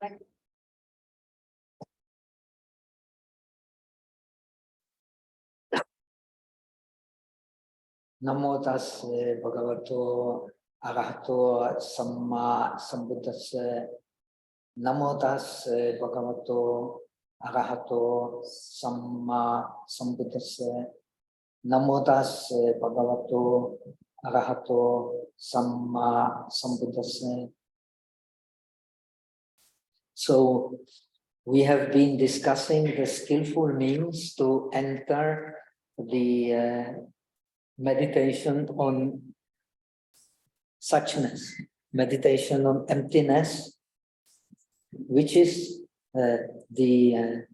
Namo tassa bhagavato arahato samma sambuddhassa. Namo tassa bhagavato arahato samma sambuddhassa. Namo tassa bhagavato arahato samma sambuddhassa. So we have been discussing the skillful means to enter the meditation on suchness, meditation on emptiness, which is the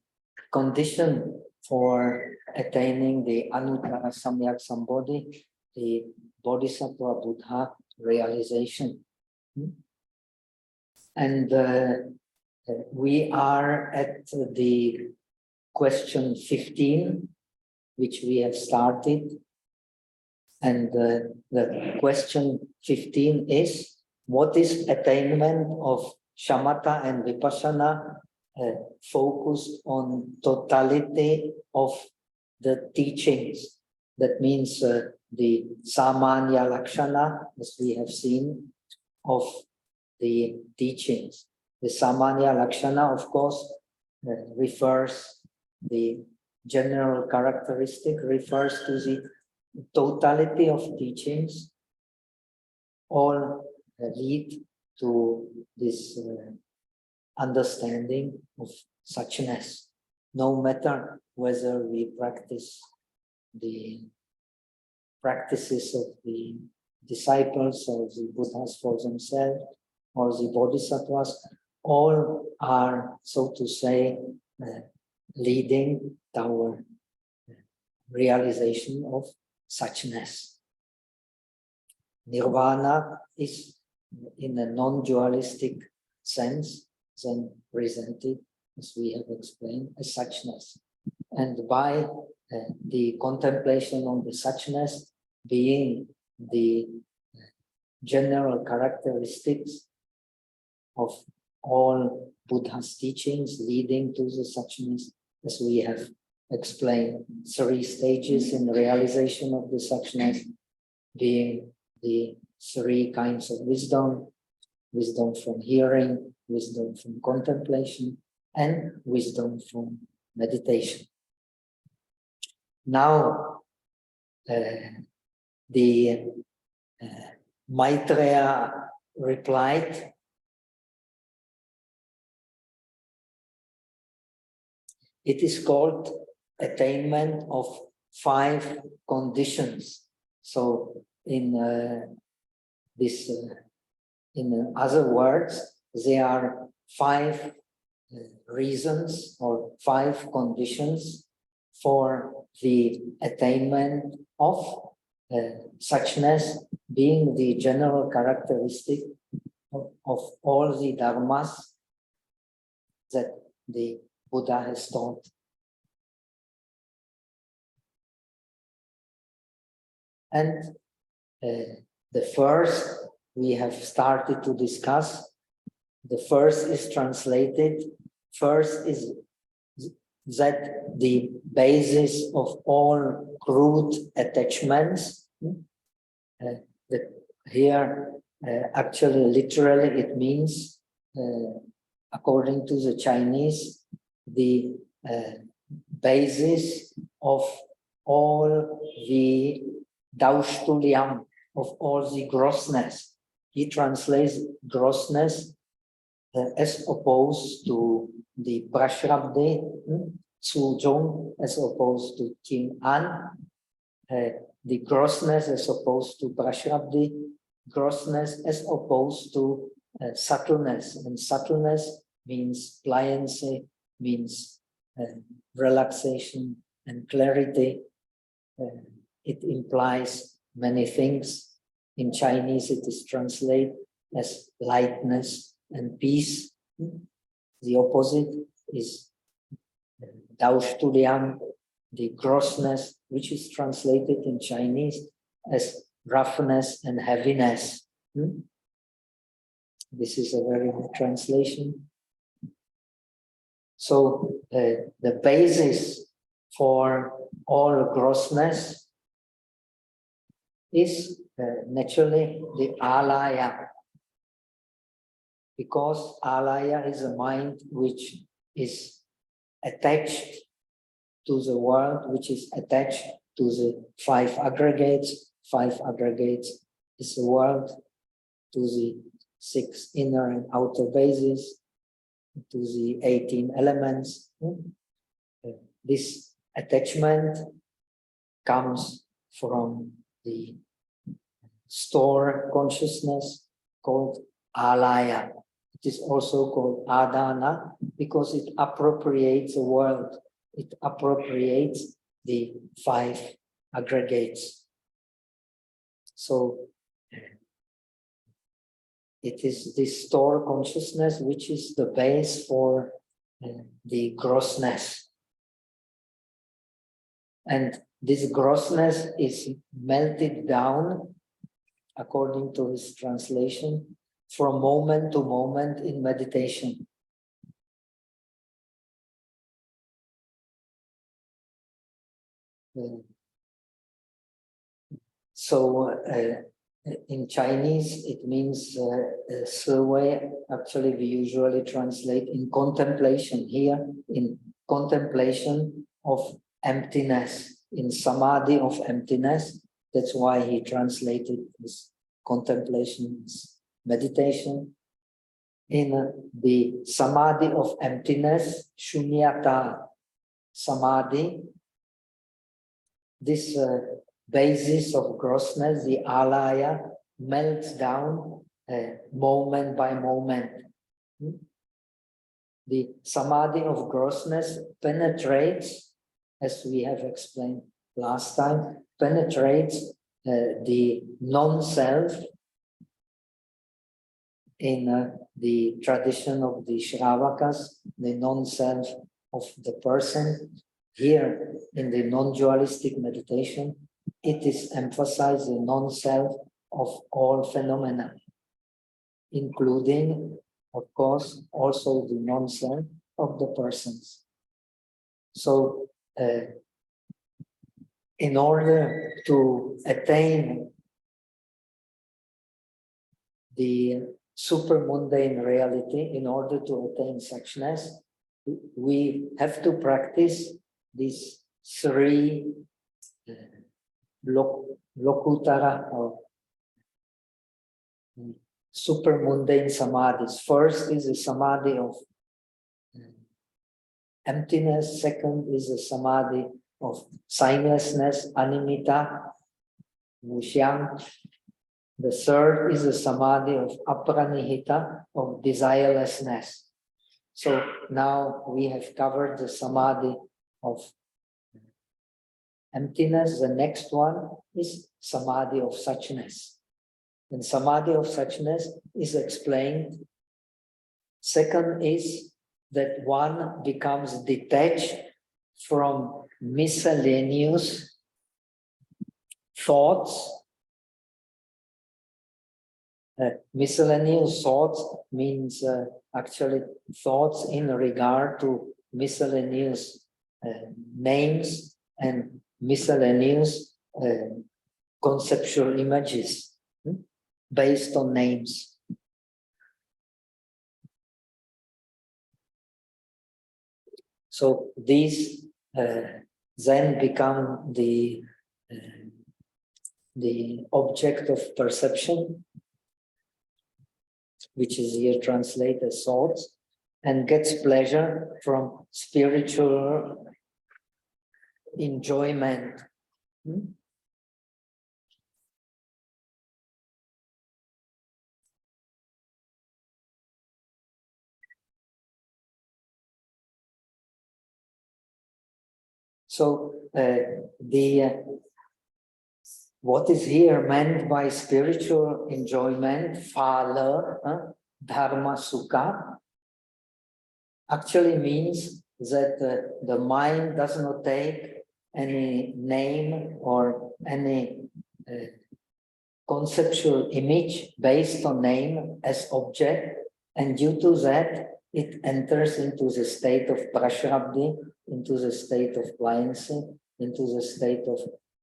condition for attaining the Anuttara Samyak Sambodhi, the Bodhisattva Buddha realization. And we are at the question 15, which we have started. And the question 15 is, what is attainment of shamatha and vipassana focused on totality of the teachings? That means the samanya lakshana, as we have seen, of the teachings. The samanya lakshana, of course, refers, the general characteristic refers to the totality of teachings. All lead to this understanding of suchness, no matter whether we practice the practices of the disciples or the Buddhas for themselves or the Bodhisattvas. All are, so to say, leading toward realization of suchness. Nirvana is, in a non-dualistic sense, then presented, as we have explained, as suchness. And by the contemplation on the suchness being the general characteristics of all Buddha's teachings leading to the suchness, as we have explained, 3 stages in realization of the suchness, being the 3 kinds of wisdom: wisdom from hearing, wisdom from contemplation, and wisdom from meditation. Now, the Maitreya replied, it is called attainment of 5 conditions. So in in other words, there are 5 reasons or 5 conditions for the attainment of suchness, being the general characteristic of all the dharmas that the Buddha has taught. And the first we have started to discuss, the first is translated, first is that the basis of all crude attachments, here actually literally it means, according to the Chinese, the basis of all the Daushtulyam, of all the grossness. He translates grossness as opposed to the Prashrabde, Tsuzhong, as opposed to King An, the grossness as opposed to Prashrabde, grossness as opposed to subtleness. And subtleness means pliancy, means relaxation and clarity. It implies many things. In Chinese, it is translated as lightness and peace. The opposite is Daushtulyam, the grossness, which is translated in Chinese as roughness and heaviness. This is a very good translation. So the basis for all grossness is naturally the alaya, because alaya is a mind which is attached to the world, which is attached to the five aggregates. Five aggregates is the world, to the 6 inner and outer bases, to the 18 elements. This attachment comes from the store consciousness called alaya. It is also called adana because it appropriates the world. It appropriates the 5 aggregates. So it is this store consciousness which is the base for the grossness. And this grossness is melted down, according to his translation, from moment to moment in meditation. In Chinese, it means survey. Actually, we usually translate in contemplation here, in contemplation of emptiness, in samadhi of emptiness. That's why he translated this contemplation, meditation. In the samadhi of emptiness, shunyata samadhi, this basis of grossness, the alaya, melts down moment by moment. The samadhi of grossness penetrates, as we have explained last time, penetrates the non-self in the tradition of the Shravakas, the non-self of the person. Here, in the non-dualistic meditation, it is emphasized the non-self of all phenomena, including, of course, also the non-self of the persons. So, in order to attain the supermundane reality, in order to attain suchness, we have to practice these 3 Yogācāra or supermundane samadhis. First is the samadhi of emptiness. Second is the samadhi of signlessness, animita, wuxiang. The third is the samadhi of apranihita, of desirelessness. So now we have covered the samadhi of emptiness. The next one is samadhi of suchness. And samadhi of suchness is explained. Second is that one becomes detached from miscellaneous thoughts. Miscellaneous thoughts means actually thoughts in regard to miscellaneous names and miscellaneous conceptual images based on names. So these then become the object of perception, which is here translated as thoughts, and gets pleasure from spiritual enjoyment. So what is here meant by spiritual enjoyment, phala, Dharma, Sukha, actually means that the mind does not take any name or any conceptual image based on name as object, and due to that, it enters into the state of prashrabdi, into the state of pliancy, into the state of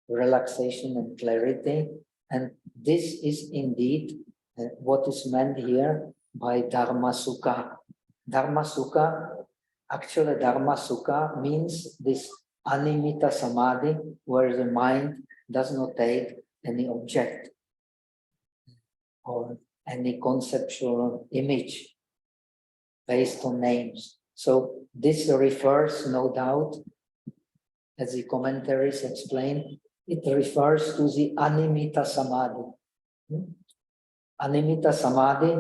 relaxation and clarity. And this is indeed what is meant here by Dharma Sukha. Dharma Sukha, actually Dharma Sukha means this animita samadhi, where the mind does not take any object or any conceptual image based on names. So this refers, no doubt, as the commentaries explain, it refers to the animita samadhi. Animita samadhi,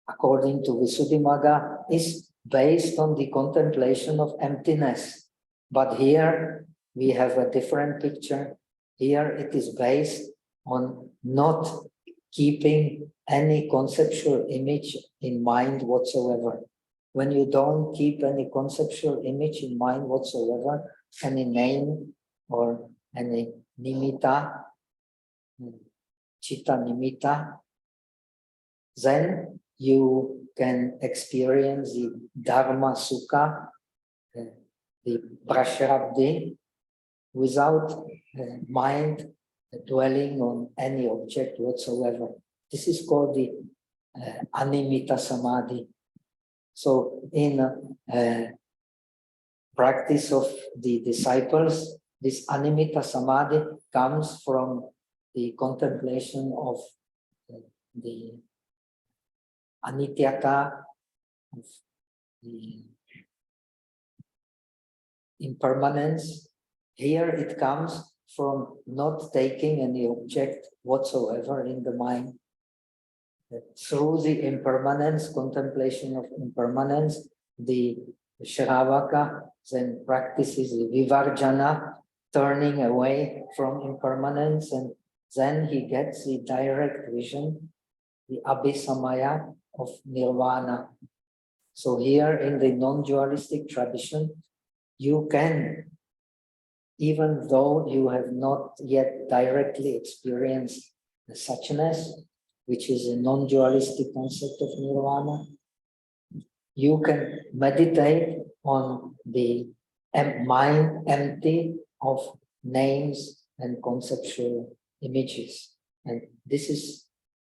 according to Visuddhimagga, is based on the contemplation of emptiness. But here we have a different picture. Here it is based on not keeping any conceptual image in mind whatsoever. When you don't keep any conceptual image in mind whatsoever, any name or any nimitta, citta nimitta, then you can experience the Dharma Sukha, the prashrabdi, without mind dwelling on any object whatsoever. This is called the animita samadhi. So in practice of the disciples, this animita samadhi comes from the contemplation of the anityata, of the impermanence. Here it comes from not taking any object whatsoever in the mind. Through the impermanence, contemplation of impermanence, the Shravaka then practices the Vivarjana, turning away from impermanence, and then he gets the direct vision, the Abhisamaya of Nirvana. So here in the non-dualistic tradition, you can, even though you have not yet directly experienced the suchness, which is a non-dualistic concept of nirvana, you can meditate on the mind empty of names and conceptual images. And this is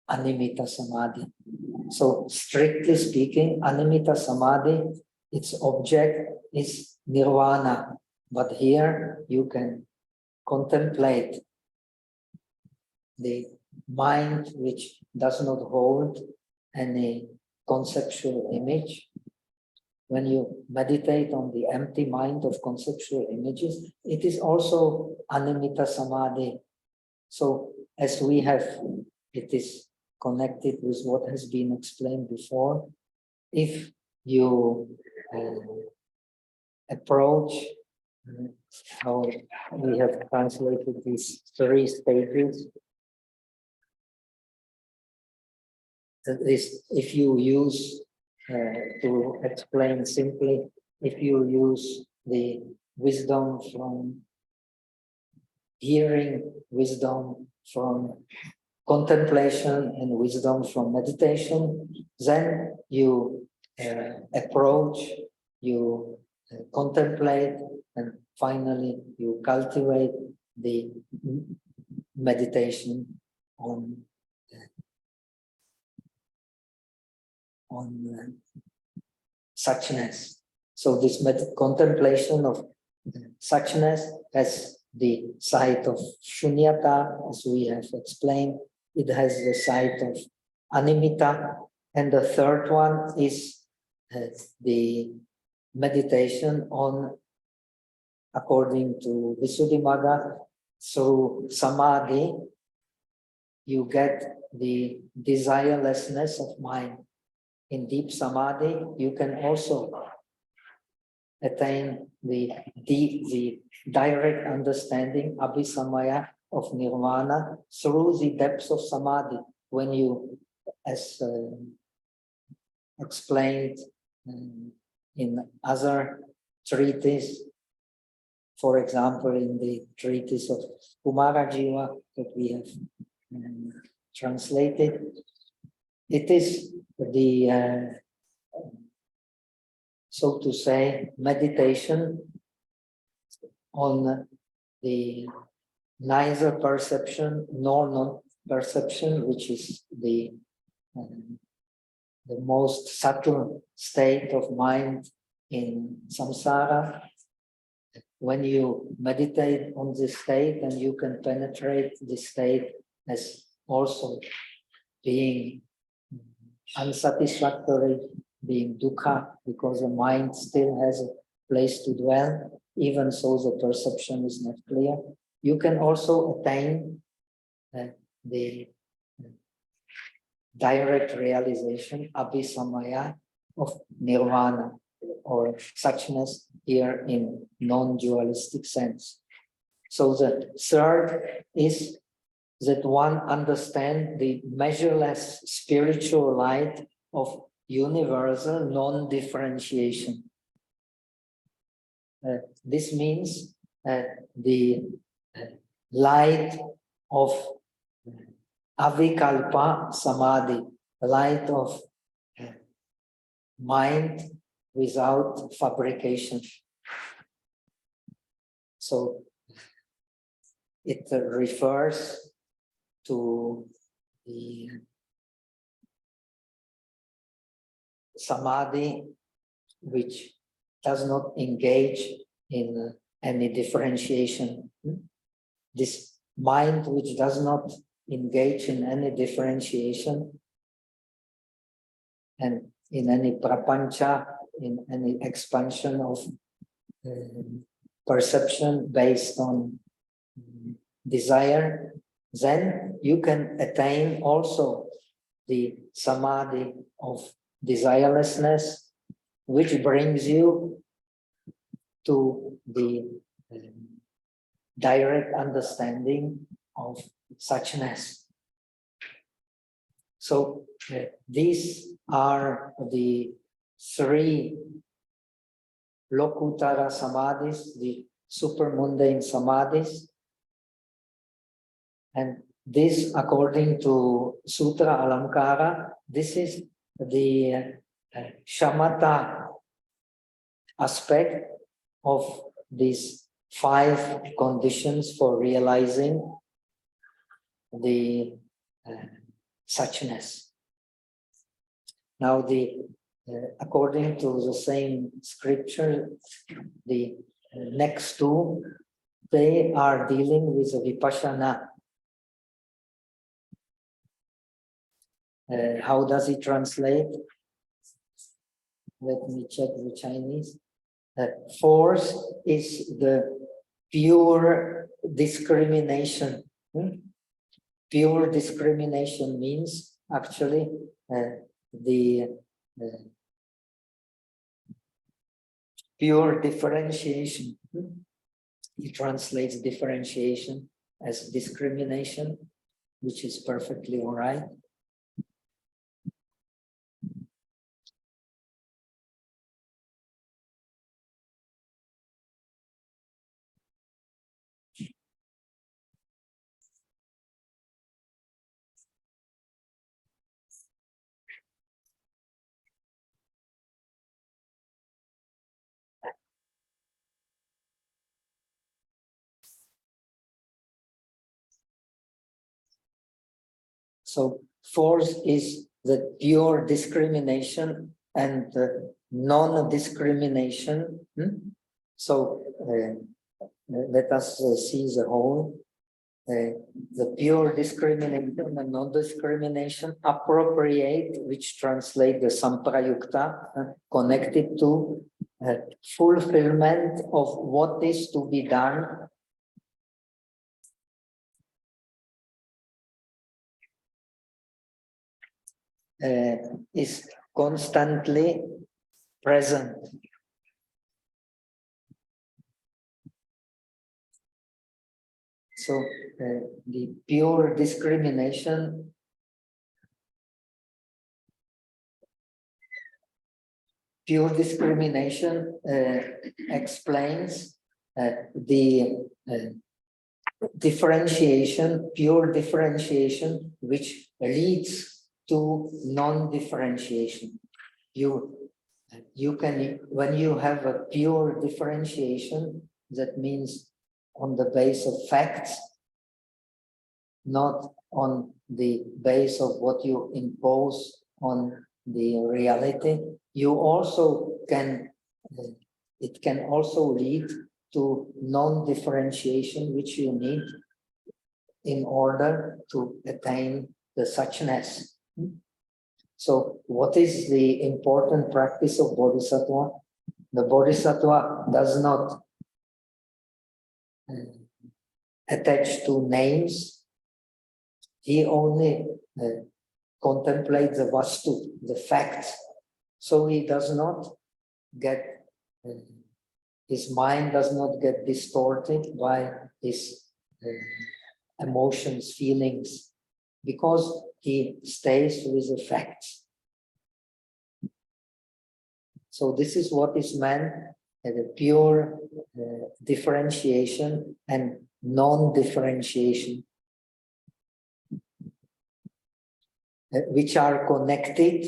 animita samadhi. So strictly speaking, animita samadhi, its object is nirvana. But here you can contemplate the mind which does not hold any conceptual image. When you meditate on the empty mind of conceptual images, it is also animita samadhi. So as we have, it is connected with what has been explained before. If you approach how we have translated these 3 stages. If you use, to explain simply, if you use the wisdom from hearing, wisdom from contemplation, and wisdom from meditation, then you approach, you contemplate, and finally you cultivate the meditation on suchness. So this contemplation of suchness has the side of shunyata, as we have explained. It has the side of animita, and the third one is the meditation on, according to Visuddhimagga, through samadhi, you get the desirelessness of mind. In deep samadhi, you can also attain the direct understanding, abhisamaya, of nirvana through the depths of samadhi. When you, as explained in other treatises, for example, in the treatise of Kumarajiva that we have translated, it is the so to say, meditation on the neither perception nor non-perception, which is the most subtle state of mind in samsara. When you meditate on this state, and you can penetrate this state as also being unsatisfactory, being dukkha, because the mind still has a place to dwell, even so the perception is not clear. You can also attain the direct realization, abhisamaya, of nirvana, or suchness here in non-dualistic sense. So the third is that one understands the measureless spiritual light of universal non-differentiation. This means the light of avikalpa samadhi, light of mind without fabrication. So it refers to the samadhi which does not engage in any differentiation. This mind which does not engage in any differentiation and in any prapancha, in any expansion of perception based on desire, then you can attain also the samadhi of desirelessness, which brings you to the direct understanding of suchness. So these are the three lokutara samadhis, the supermundane samadhis. And this, according to Sutra Alankara, this is the shamatha aspect of these 5 conditions for realizing the suchness. Now, according to the same scripture, the next 2, they are dealing with the vipassana. How does it translate? Let me check the Chinese. Fourth is the pure discrimination. Pure discrimination means actually the pure differentiation. It translates differentiation as discrimination, which is perfectly all right. So fourth is the pure discrimination and non-discrimination. So let us see the whole. The pure discrimination and non-discrimination appropriate, which translate the samprayukta, connected to fulfillment of what is to be done is constantly present. So the pure discrimination explains the differentiation, pure differentiation, which leads to non-differentiation. You you can, when you have a pure differentiation, that means on the base of facts, not on the base of what you impose on the reality, you also can, it can also lead to non-differentiation, which you need in order to attain the suchness. So what is the important practice of Bodhisattva? The Bodhisattva does not attach to names. He only contemplates the vastu, the facts. So he does not get, his mind does not get distorted by his emotions, feelings, because he stays with the facts. So this is what is meant as a pure differentiation and non-differentiation, which are connected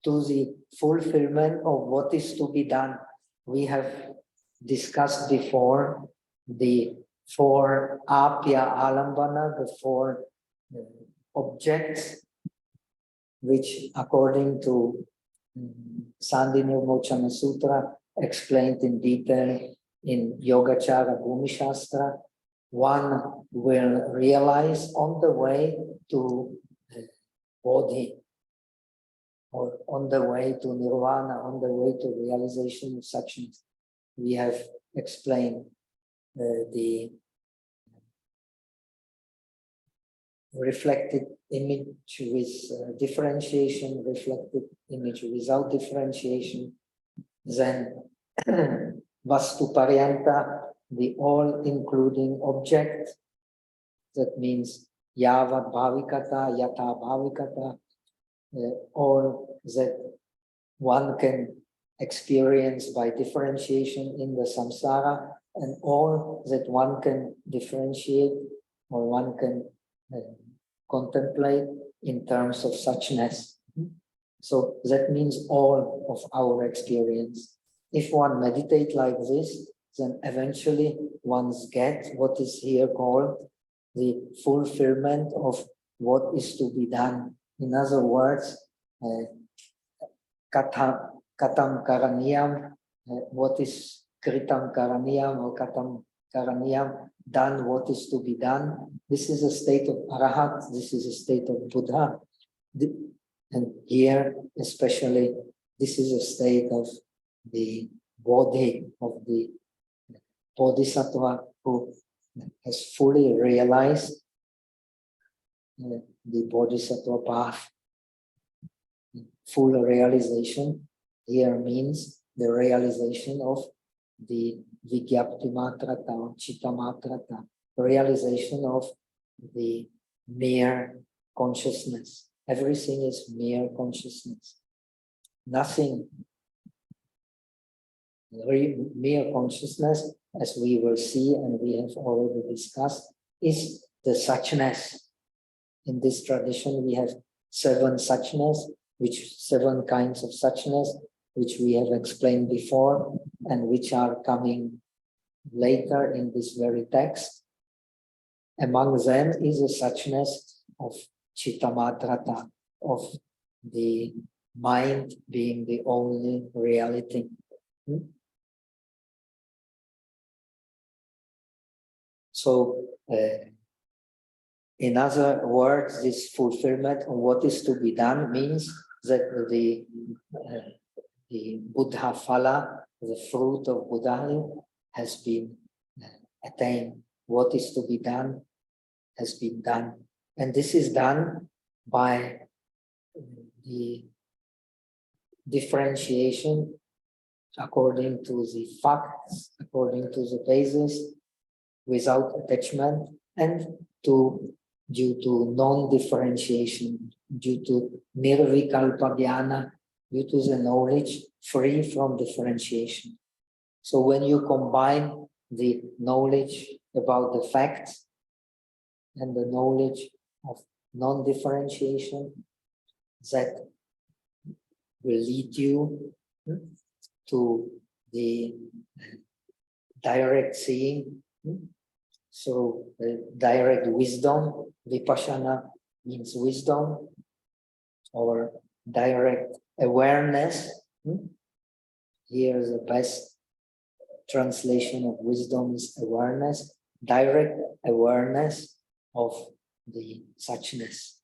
to the fulfillment of what is to be done. We have discussed before the 4 apya alambana, the 4 objects, which according to Samdhinirmocana Sūtra, explained in detail in Yogācāra Bhumi Shastra, one will realize on the way to Bodhi, or on the way to Nirvana, on the way to realization of suchness. We have explained the reflected image with differentiation, reflected image without differentiation, then Vastu Paryanta, the all-including object, that means Yava Bhavikata, Yata Bhavikata, all that one can experience by differentiation in the samsara, and all that one can differentiate or one can contemplate in terms of suchness. So that means all of our experience. If one meditates like this, then eventually one gets what is here called the fulfillment of what is to be done. In other words, katam karaniyam, what is kritam karaniyam or katam karaniyam, done what is to be done. This is a state of arahat, this is a state of Buddha. And here, especially, this is a state of the bodhi, of the bodhisattva who has fully realized the bodhisattva path. Full realization here means the realization of the vigyapti matrata or chitta matrata, realization of the mere consciousness. Everything is mere consciousness. Nothing. Mere consciousness, as we will see and we have already discussed, is the suchness. In this tradition, we have 7 suchness, 7 kinds of suchness, which we have explained before and which are coming later in this very text. Among them is the suchness of chitta matrata, of the mind being the only reality. So, in other words, this fulfillment of what is to be done means that the Buddha phala, the fruit of Buddhahood, has been attained. What is to be done has been done. And this is done by the differentiation according to the facts, according to the basis, without attachment, and due to non-differentiation, due to nirvikalpa jnana, due to the knowledge free from differentiation. So when you combine the knowledge about the facts and the knowledge of non-differentiation, that will lead you to the direct seeing. So direct wisdom, vipassana means wisdom, or direct awareness. Here the best translation of wisdom is awareness, direct awareness of the suchness.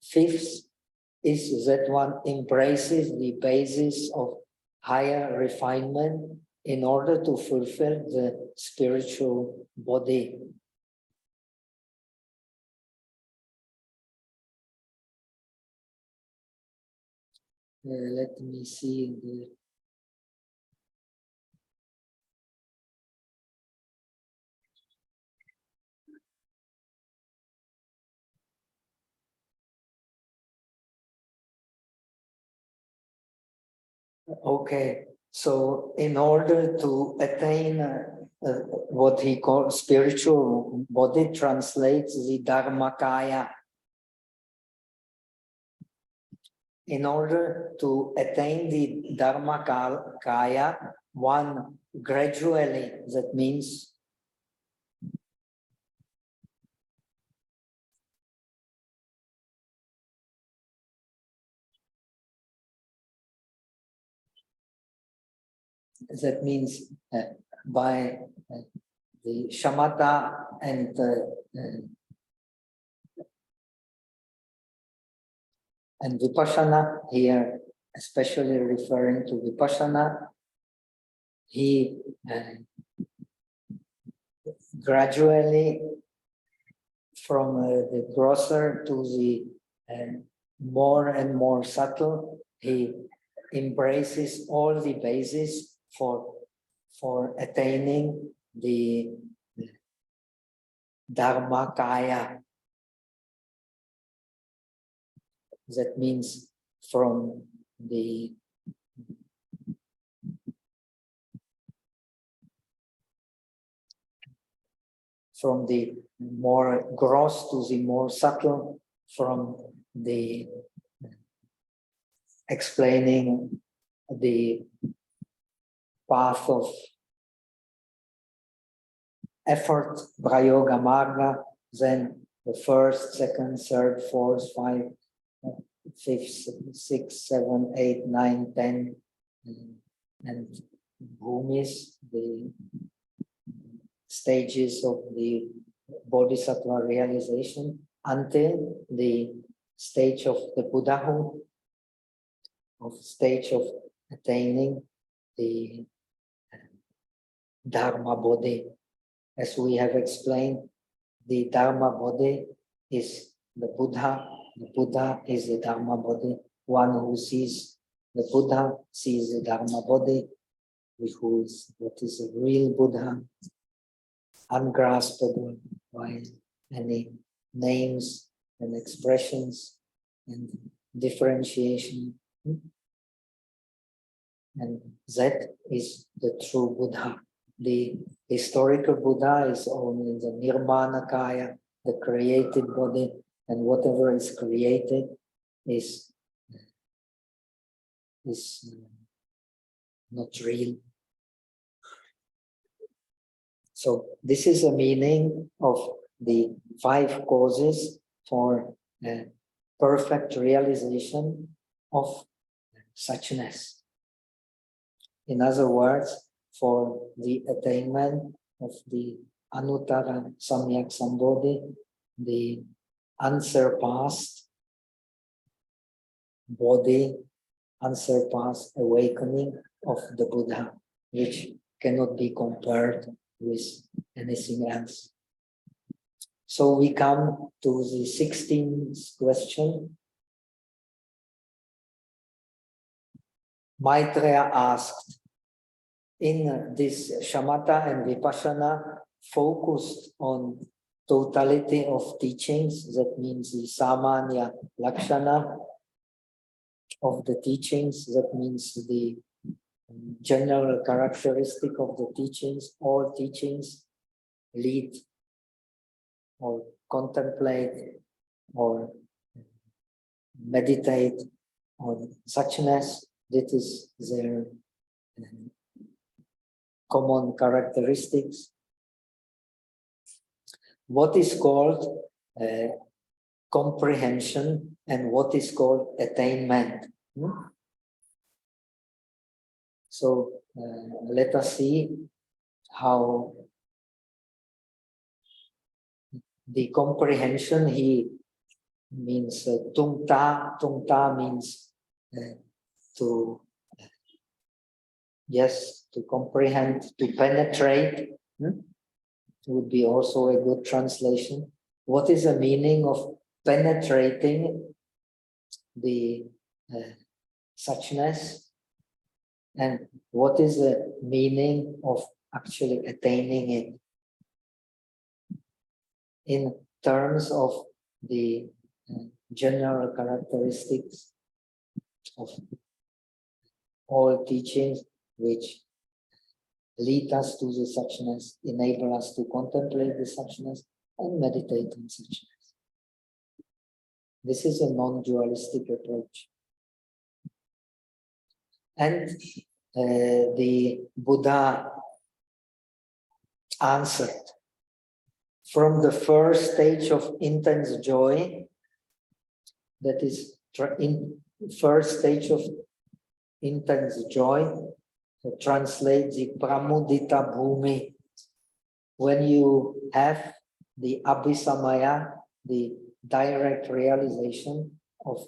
Fifth is that one embraces the basis of higher refinement in order to fulfill the spiritual body. Let me see the okay, so in order to attain what he calls spiritual body, translates the Dharmakaya. In order to attain the Dharmakaya, one gradually, that means by the shamatha and vipassana, here especially referring to vipassana, he gradually from the grosser to the more and more subtle, he embraces all the bases for attaining the Dharmakaya. That means from the more gross to the more subtle, from the explaining the path of effort, Prayoga Marga, then the first, second, third, fourth, fifth, sixth, seven, eight, nine, 10, and Bhumis, the stages of the Bodhisattva realization, until the stage of the Buddhahood, stage of attaining the Dharma body. As we have explained, the Dharma body is the Buddha. The Buddha is the Dharma body. One who sees the Buddha sees the Dharma body, who is what is the real Buddha, ungraspable by any names and expressions and differentiation. And that is the true Buddha. The historical Buddha is only the Nirmanakaya, the created body, and whatever is created is not real. So this is the meaning of the 5 causes for perfect realization of suchness. In other words, for the attainment of the Anuttara Samyak Sambodhi, the unsurpassed body, unsurpassed awakening of the Buddha, which cannot be compared with anything else. So we come to the 16th question. Maitreya asked, in this shamatha and vipassana focused on totality of teachings, that means the samanya lakshana of the teachings, that means the general characteristic of the teachings, all teachings lead or contemplate or meditate on suchness. That is their common characteristics. What is called comprehension and what is called attainment. So let us see how the comprehension, he means tungta. Tungta means to comprehend, to penetrate. Would be also a good translation. What is the meaning of penetrating the suchness? And what is the meaning of actually attaining it? In terms of the general characteristics of all teachings which lead us to the suchness, enable us to contemplate the suchness and meditate on suchness. This is a non-dualistic approach. And the Buddha answered, from the first stage of intense joy, that is first stage of intense joy, translate the pramudita bhumi. When you have the abhisamaya, the direct realization of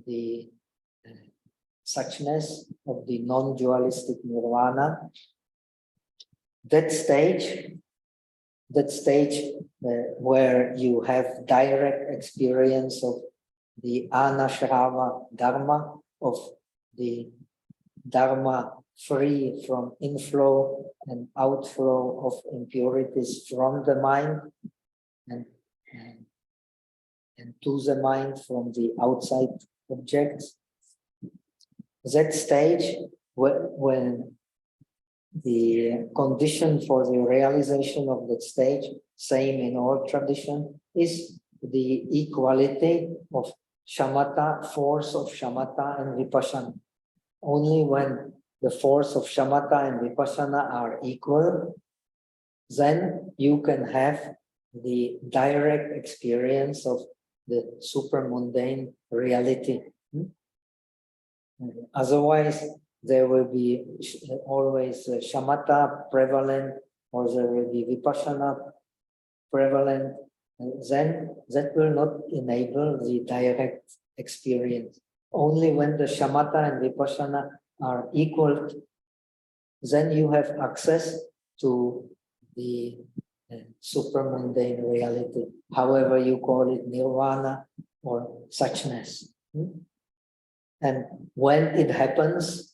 the suchness of the non-dualistic nirvana, that stage where you have direct experience of the anashrava dharma, of the dharma free from inflow and outflow of impurities from the mind and to the mind from the outside objects. That stage, when the condition for the realization of that stage, same in all tradition, is the equality of shamatha, force of shamatha and vipassana. Only when the force of shamatha and vipassana are equal, then you can have the direct experience of the supramundane reality. Otherwise, there will be always shamatha prevalent, or there will be vipassana prevalent. Then that will not enable the direct experience. Only when the shamatha and vipassana are equal, then you have access to the supramundane reality, however you call it, nirvana or suchness. And when it happens,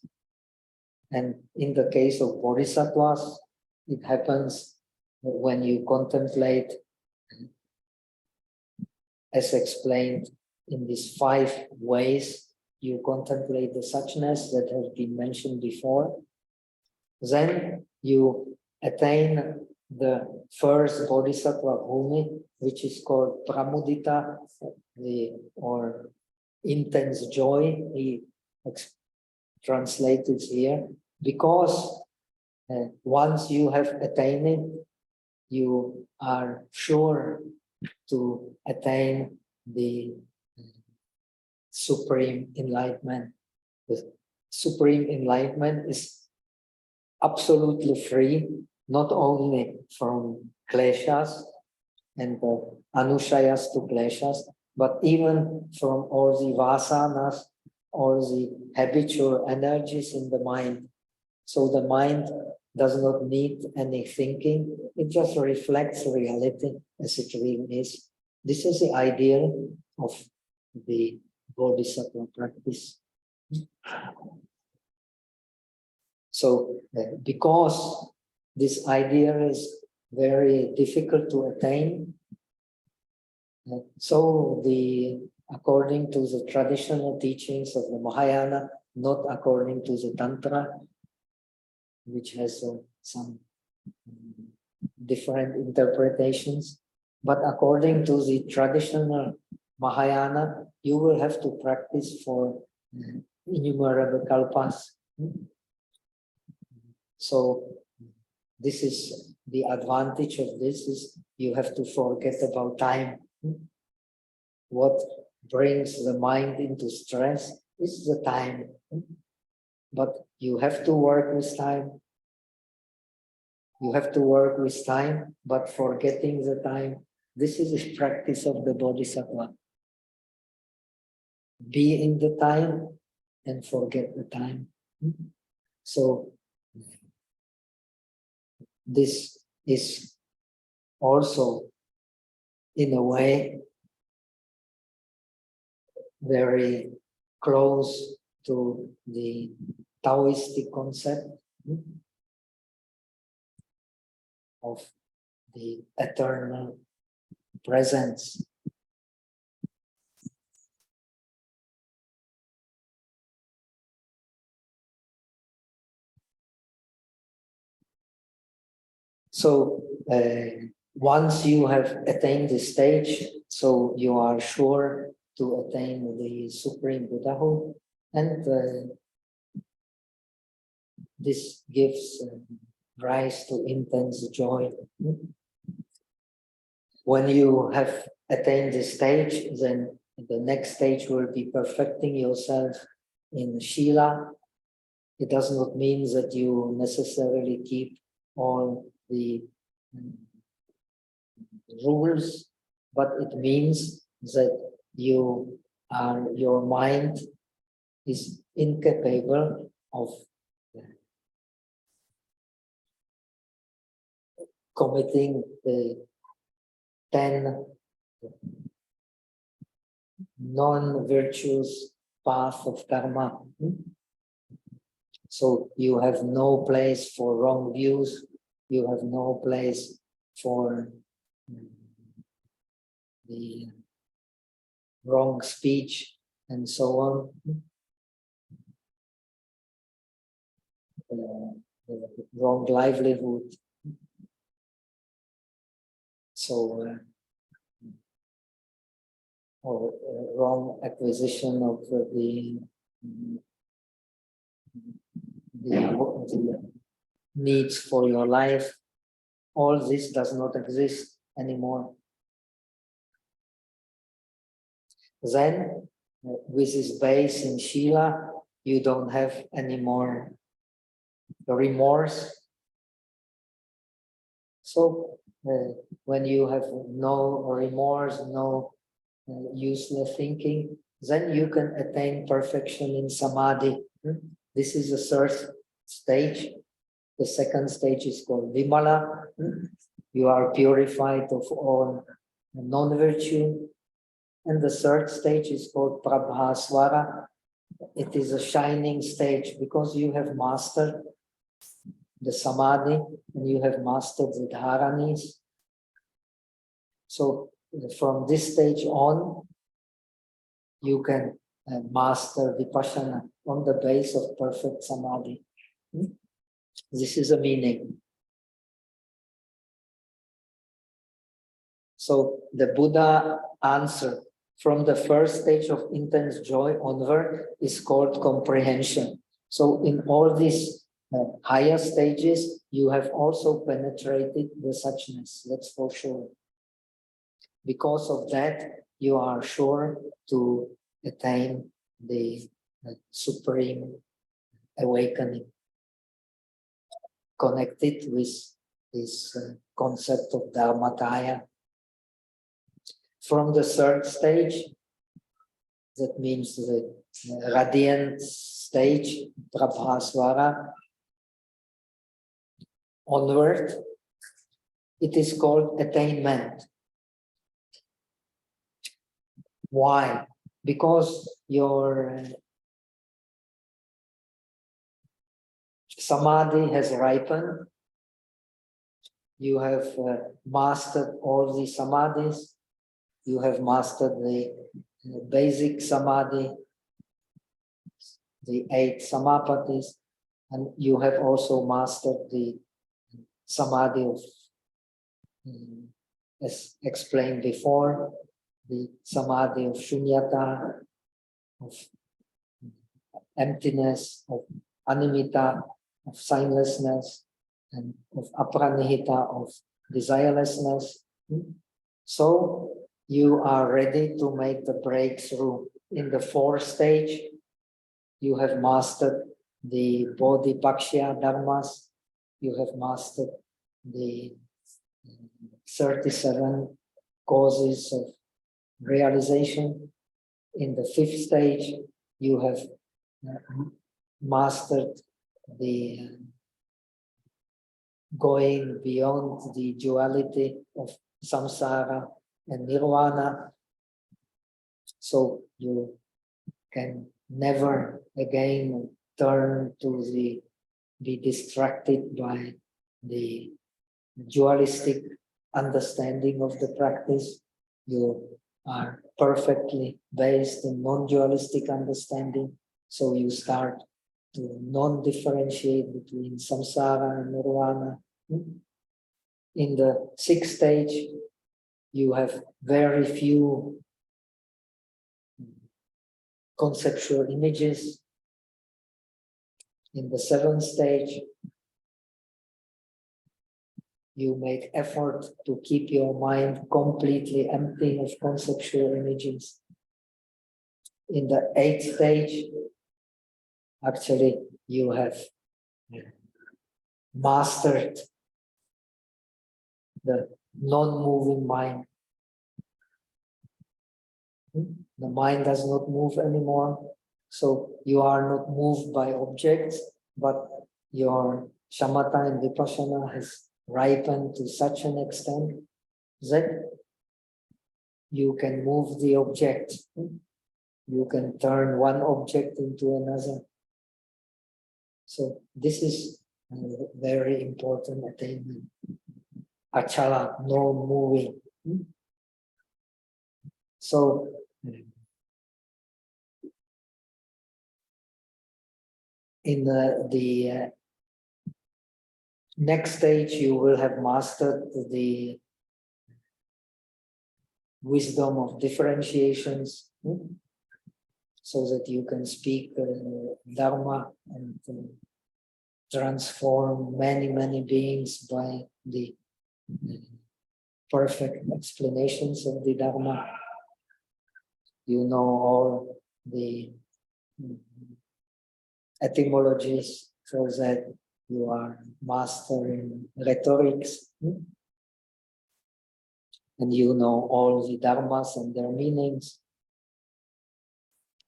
and in the case of bodhisattvas, it happens when you contemplate, as explained in these 5 ways, you contemplate the suchness that has been mentioned before. Then you attain the first bodhisattva bhumi, which is called pramudita, or intense joy. He translated here, because once you have attained it, you are sure to attain the supreme enlightenment. The supreme enlightenment is absolutely free, not only from kleshas and anushayas to kleshas, but even from all the vasanas, all the habitual energies in the mind. So the mind does not need any thinking, it just reflects reality as it really is. This is the ideal of the bodhisattva practice. So because this ideal is very difficult to attain, so according to the traditional teachings of the Mahayana, not according to the Tantra, which has some different interpretations, but according to the traditional Mahayana, you will have to practice for innumerable kalpas. So this is the advantage of this, is you have to forget about time. What brings the mind into stress is the time. But you have to work with time. You have to work with time, but forgetting the time. This is the practice of the Bodhisattva. Be in the time and forget the time. So this is also, in a way, very close to the Taoistic concept of the eternal presence. So once you have attained the stage, so you are sure to attain the Supreme Buddhahood, and this gives rise to intense joy. When you have attained the stage, then the next stage will be perfecting yourself in Shila. It does not mean that you necessarily keep all the rules, but it means that your mind is incapable of committing the 10 non-virtuous path of karma. So you have no place for wrong views, you have no place for the wrong speech and so on. Wrong livelihood. So, or wrong acquisition of the needs for your life. All this does not exist anymore. Then, with this base in Shila, you don't have any more remorse. So, when you have no remorse, no useless thinking, then you can attain perfection in samadhi. This is the third stage. The second stage is called Vimala. You are purified of all non-virtue. And the third stage is called Prabhasvara. It is a shining stage because you have mastered the samadhi and you have mastered the dharanis. So from this stage on, you can master vipassana on the base of perfect samadhi. This is a meaning. So the Buddha answered, from the first stage of intense joy onward is called comprehension. So in all these higher stages, you have also penetrated the suchness, that's for sure. Because of that, you are sure to attain the supreme awakening, connected with this concept of Dharmakaya. From the third stage, that means the radiant stage, Prabhasvara, onward, it is called attainment. Why? Because your samadhi has ripened. You have mastered all the samadhis. You have mastered the basic samadhi, the 8 samapatis, and you have also mastered the samadhi of, as explained before, the samadhi of shunyata, of emptiness, of animita, of signlessness, and of apranihita, of desirelessness. So you are ready to make the breakthrough. In the fourth stage, you have mastered the bodhipakshya dharmas, you have mastered the 37 causes of realization. In the fifth stage, you have mastered the going beyond the duality of samsara and nirvana. So you can never again turn to be distracted by the dualistic understanding of the practice. You are perfectly based in non-dualistic understanding. So you start to non-differentiate between samsara and nirvana. In the sixth stage, you have very few conceptual images. In the seventh stage, you make effort to keep your mind completely empty of conceptual images. In the eighth stage, actually, you have mastered the non-moving mind. The mind does not move anymore. So you are not moved by objects, but your shamatha and vipassana has ripened to such an extent that you can move the object. You can turn one object into another. So this is a very important attainment. Achala, no moving. So in the next stage, you will have mastered the wisdom of differentiations, so that you can speak Dharma and transform many beings by the perfect explanations of the Dharma. You know all the etymologies, so that you are mastering rhetorics, and you know all the dharmas and their meanings.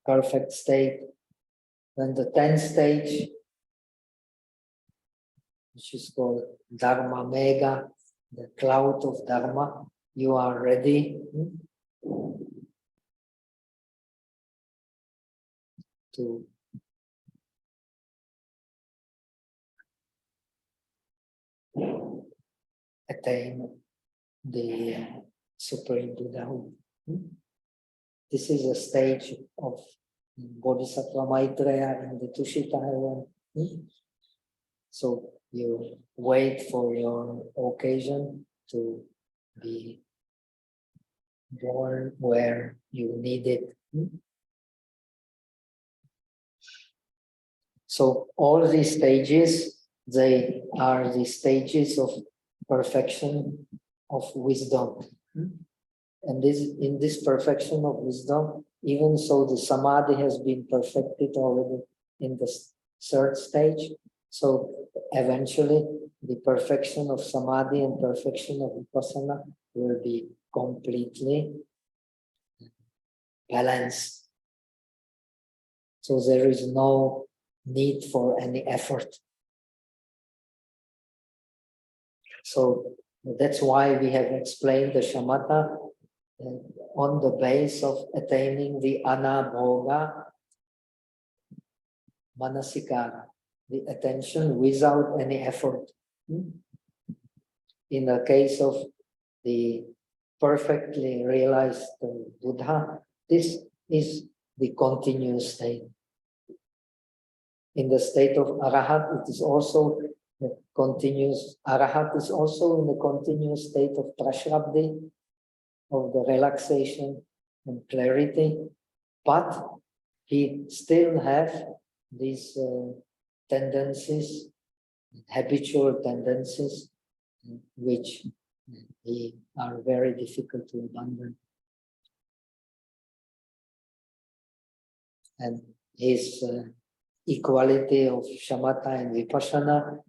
Perfect state. Then the 10th stage, which is called Dharma Mega, the cloud of Dharma, you are ready to attain the Supreme Buddhahood. This is a stage of Bodhisattva Maitreya in the Tushita heaven. So you wait for your occasion to be born where you need it. So all these stages, they are the stages of perfection of wisdom. And in this perfection of wisdom, even so the samadhi has been perfected already in the third stage. So eventually the perfection of samadhi and perfection of vipassana will be completely balanced. So there is no need for any effort. So that's why we have explained the shamatha on the base of attaining the anabhoga manasikara, the attention without any effort. In the case of the perfectly realized Buddha, this is the continuous state. In the state of Arahat, it is also the continuous, Arahat is also in the continuous state of prashrabdi, of the relaxation and clarity, but he still have these tendencies, habitual tendencies, which are very difficult to abandon. And his equality of shamatha and vipassana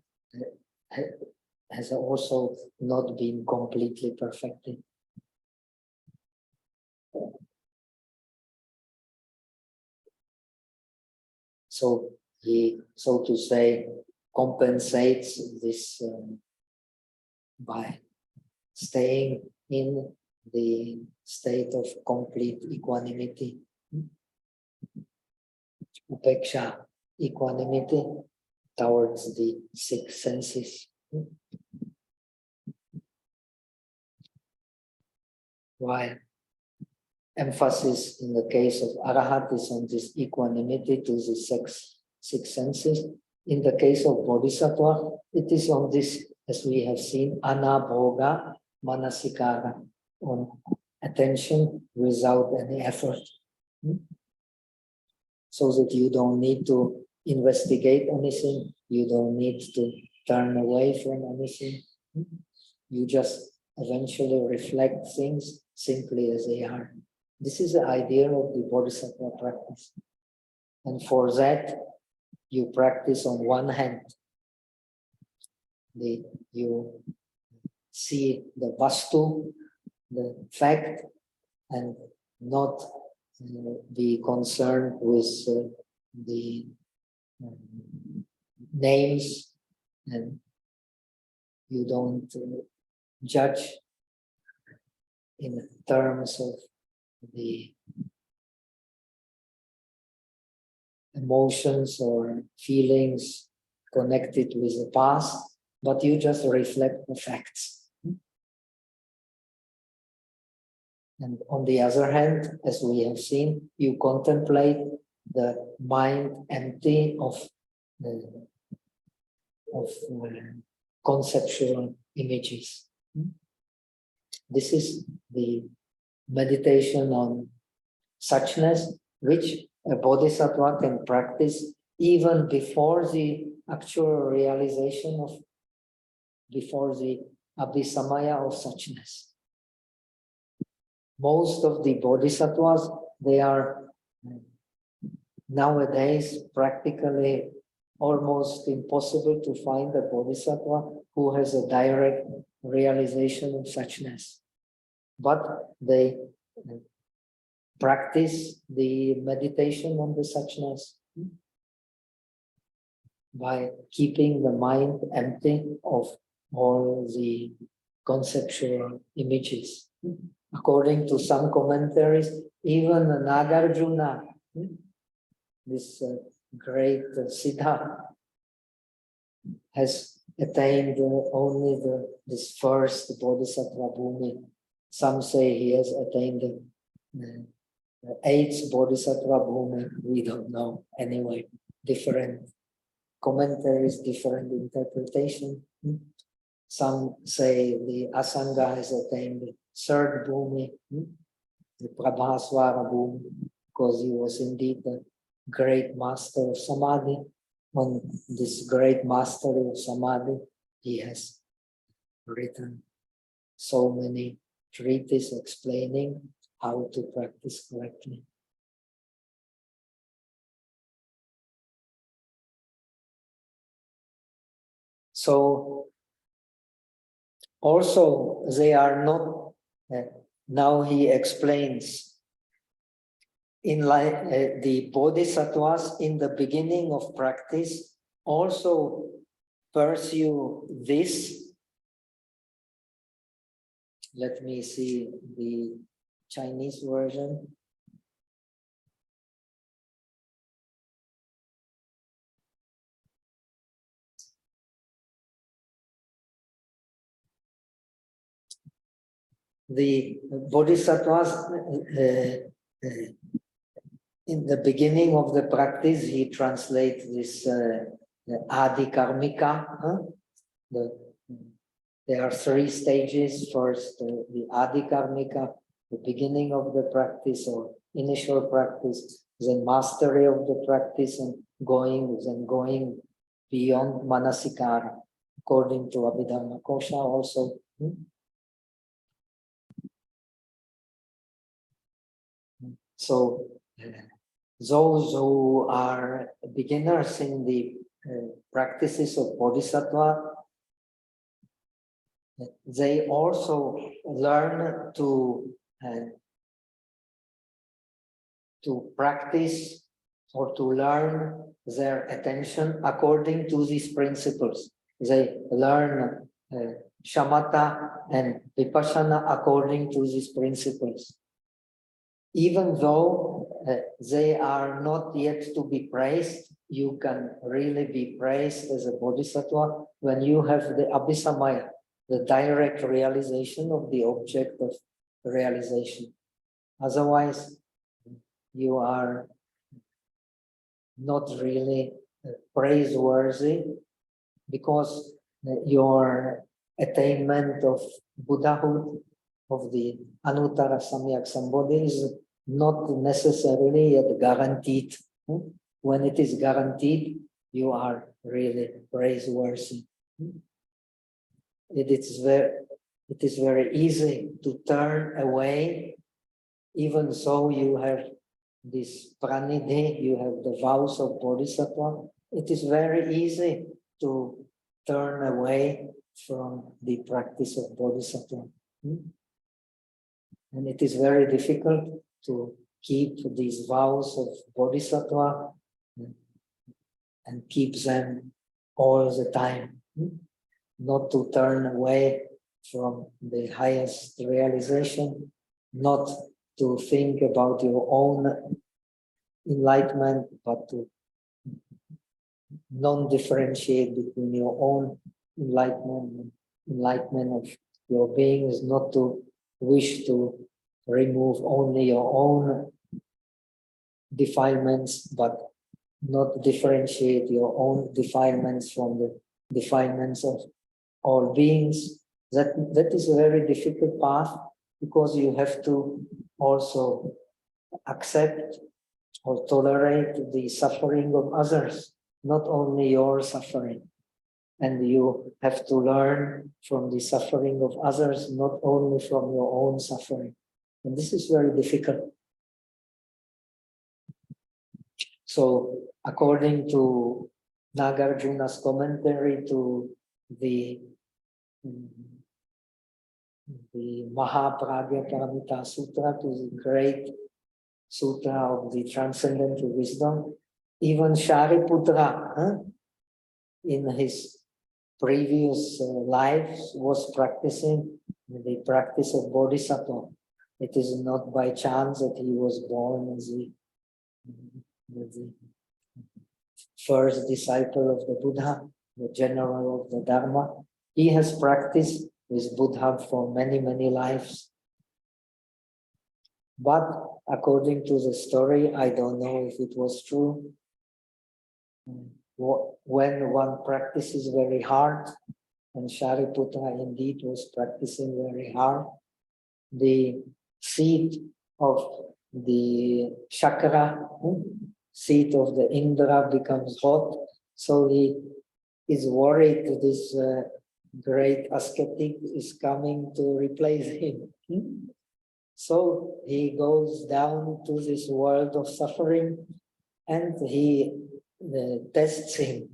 has also not been completely perfected. So he, so to say, compensates this by staying in the state of complete equanimity, upeksha, equanimity towards the six senses. While emphasis in the case of Arahat is on this equanimity to the six senses. In the case of Bodhisattva, it is on this, as we have seen, anabhoga manasikara, on attention without any effort. So that you don't need to investigate anything, you don't need to turn away from anything. You just eventually reflect things simply as they are. This is the idea of the Bodhisattva practice. And for that, you practice on one hand. You see the vastu, the fact, and not be concerned with the names, and you don't judge in terms of the emotions or feelings connected with the past, but you just reflect the facts. And on the other hand, as we have seen, you contemplate the mind empty of conceptual images. This is the meditation on suchness, which a bodhisattva can practice even before the actual realization of, before the abhisamaya of suchness. Most of the bodhisattvas, they are nowadays practically almost impossible to find a bodhisattva who has a direct realization of suchness. But they practice the meditation on the suchness by keeping the mind empty of all the conceptual images. According to some commentaries, even Nagarjuna, this great Siddha, has attained only this first Bodhisattva Bhumi. Some say he has attained the 8th Bodhisattva Bhumi. We don't know. Anyway, different commentaries, different interpretation. Some say the Asanga has attained the 3rd Bhumi, the Prabhasvara Bhumi, because he was indeed the great master of Samadhi. On this great mastery of Samadhi, he has written so many treatises explaining how to practice correctly. So also they are not, now he explains, in like the bodhisattvas in the beginning of practice also pursue this. Let me see the Chinese version. The bodhisattvas, in the beginning of the practice, he translates this Adi Karmika. There are 3 stages. First, the Adi Karmika, the beginning of the practice or initial practice, then mastery of the practice, and going beyond manasikara, according to Abhidharmakosha also. So those who are beginners in the practices of Bodhisattva, they also learn to practice or to learn their attention according to these principles. They learn shamatha and vipassana according to these principles. Even though they are not yet to be praised, you can really be praised as a bodhisattva when you have the abhisamaya, the direct realization of the object of realization. Otherwise, you are not really praiseworthy, because your attainment of Buddhahood, of the Anuttara Samyak Sambodhi, is not necessarily yet guaranteed. When it is guaranteed, you are really praiseworthy. It is very easy to turn away, even so you have this pranidhi, you have the vows of Bodhisattva. It is very easy to turn away from the practice of Bodhisattva. And it is very difficult to keep these vows of Bodhisattva and keep them all the time. Not to turn away from the highest realization, not to think about your own enlightenment, but to non-differentiate between your own enlightenment and enlightenment of your being, is not to wish to remove only your own defilements, but not differentiate your own defilements from the defilements of all beings. That is a very difficult path, because you have to also accept or tolerate the suffering of others, not only your suffering. And you have to learn from the suffering of others, not only from your own suffering. And this is very difficult. So, according to Nagarjuna's commentary to the Mahapragya Paramita Sutra, to the great Sutra of the Transcendental Wisdom, even Shariputra, in his previous lives, was practicing the practice of Bodhisattva. It is not by chance that he was born as the first disciple of the Buddha, the general of the Dharma. He has practiced with Buddha for many, many lives. But according to the story, I don't know if it was true, when one practices very hard, and Shariputra indeed was practicing very hard, the seat of the chakra, seat of the Indra becomes hot, so he is worried this great ascetic is coming to replace him. So he goes down to this world of suffering, and he tests him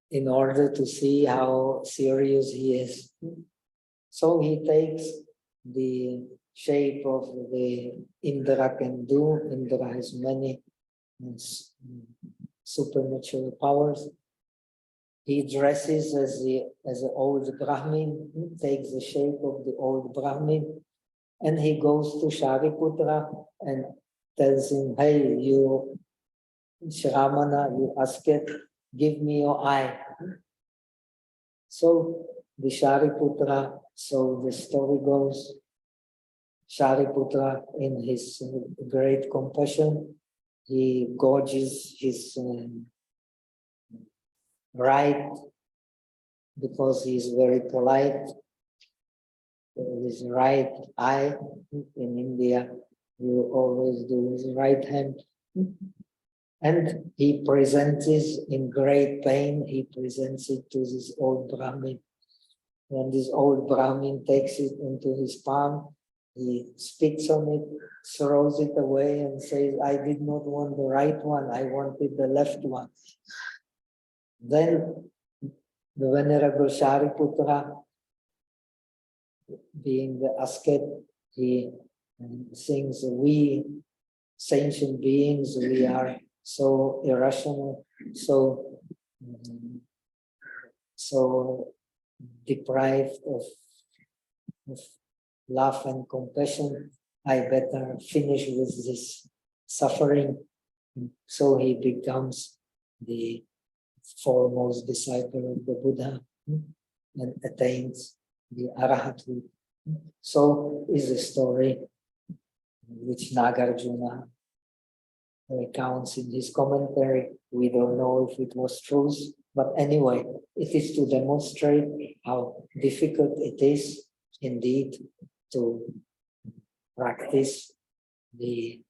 in order to see how serious he is. So he takes the shape of the Indra can do. Indra has many supernatural powers. He dresses as an old Brahmin, takes the shape of the old Brahmin, and he goes to Shariputra and tells him, "Hey, you Shramana, you asket, give me your eye." So the Shariputra, so the story goes, Shariputra, in his great compassion, he gouges his right, because he is very polite, his right eye. In India, you always do his right hand. And he presents it in great pain. He presents it to this old Brahmin. When this old Brahmin takes it into his palm, he spits on it, throws it away, and says, I did not want the right one, I wanted the left one. Then the Venerable Shariputra, being the ascet, he sings, we sentient beings, we are so irrational, so deprived of love and compassion. I better finish with this suffering. So he becomes the foremost disciple of the Buddha and attains the Arahathood. So is the story which Nagarjuna recounts in his commentary. We don't know if it was truth, but anyway, it is to demonstrate how difficult it is indeed to practice the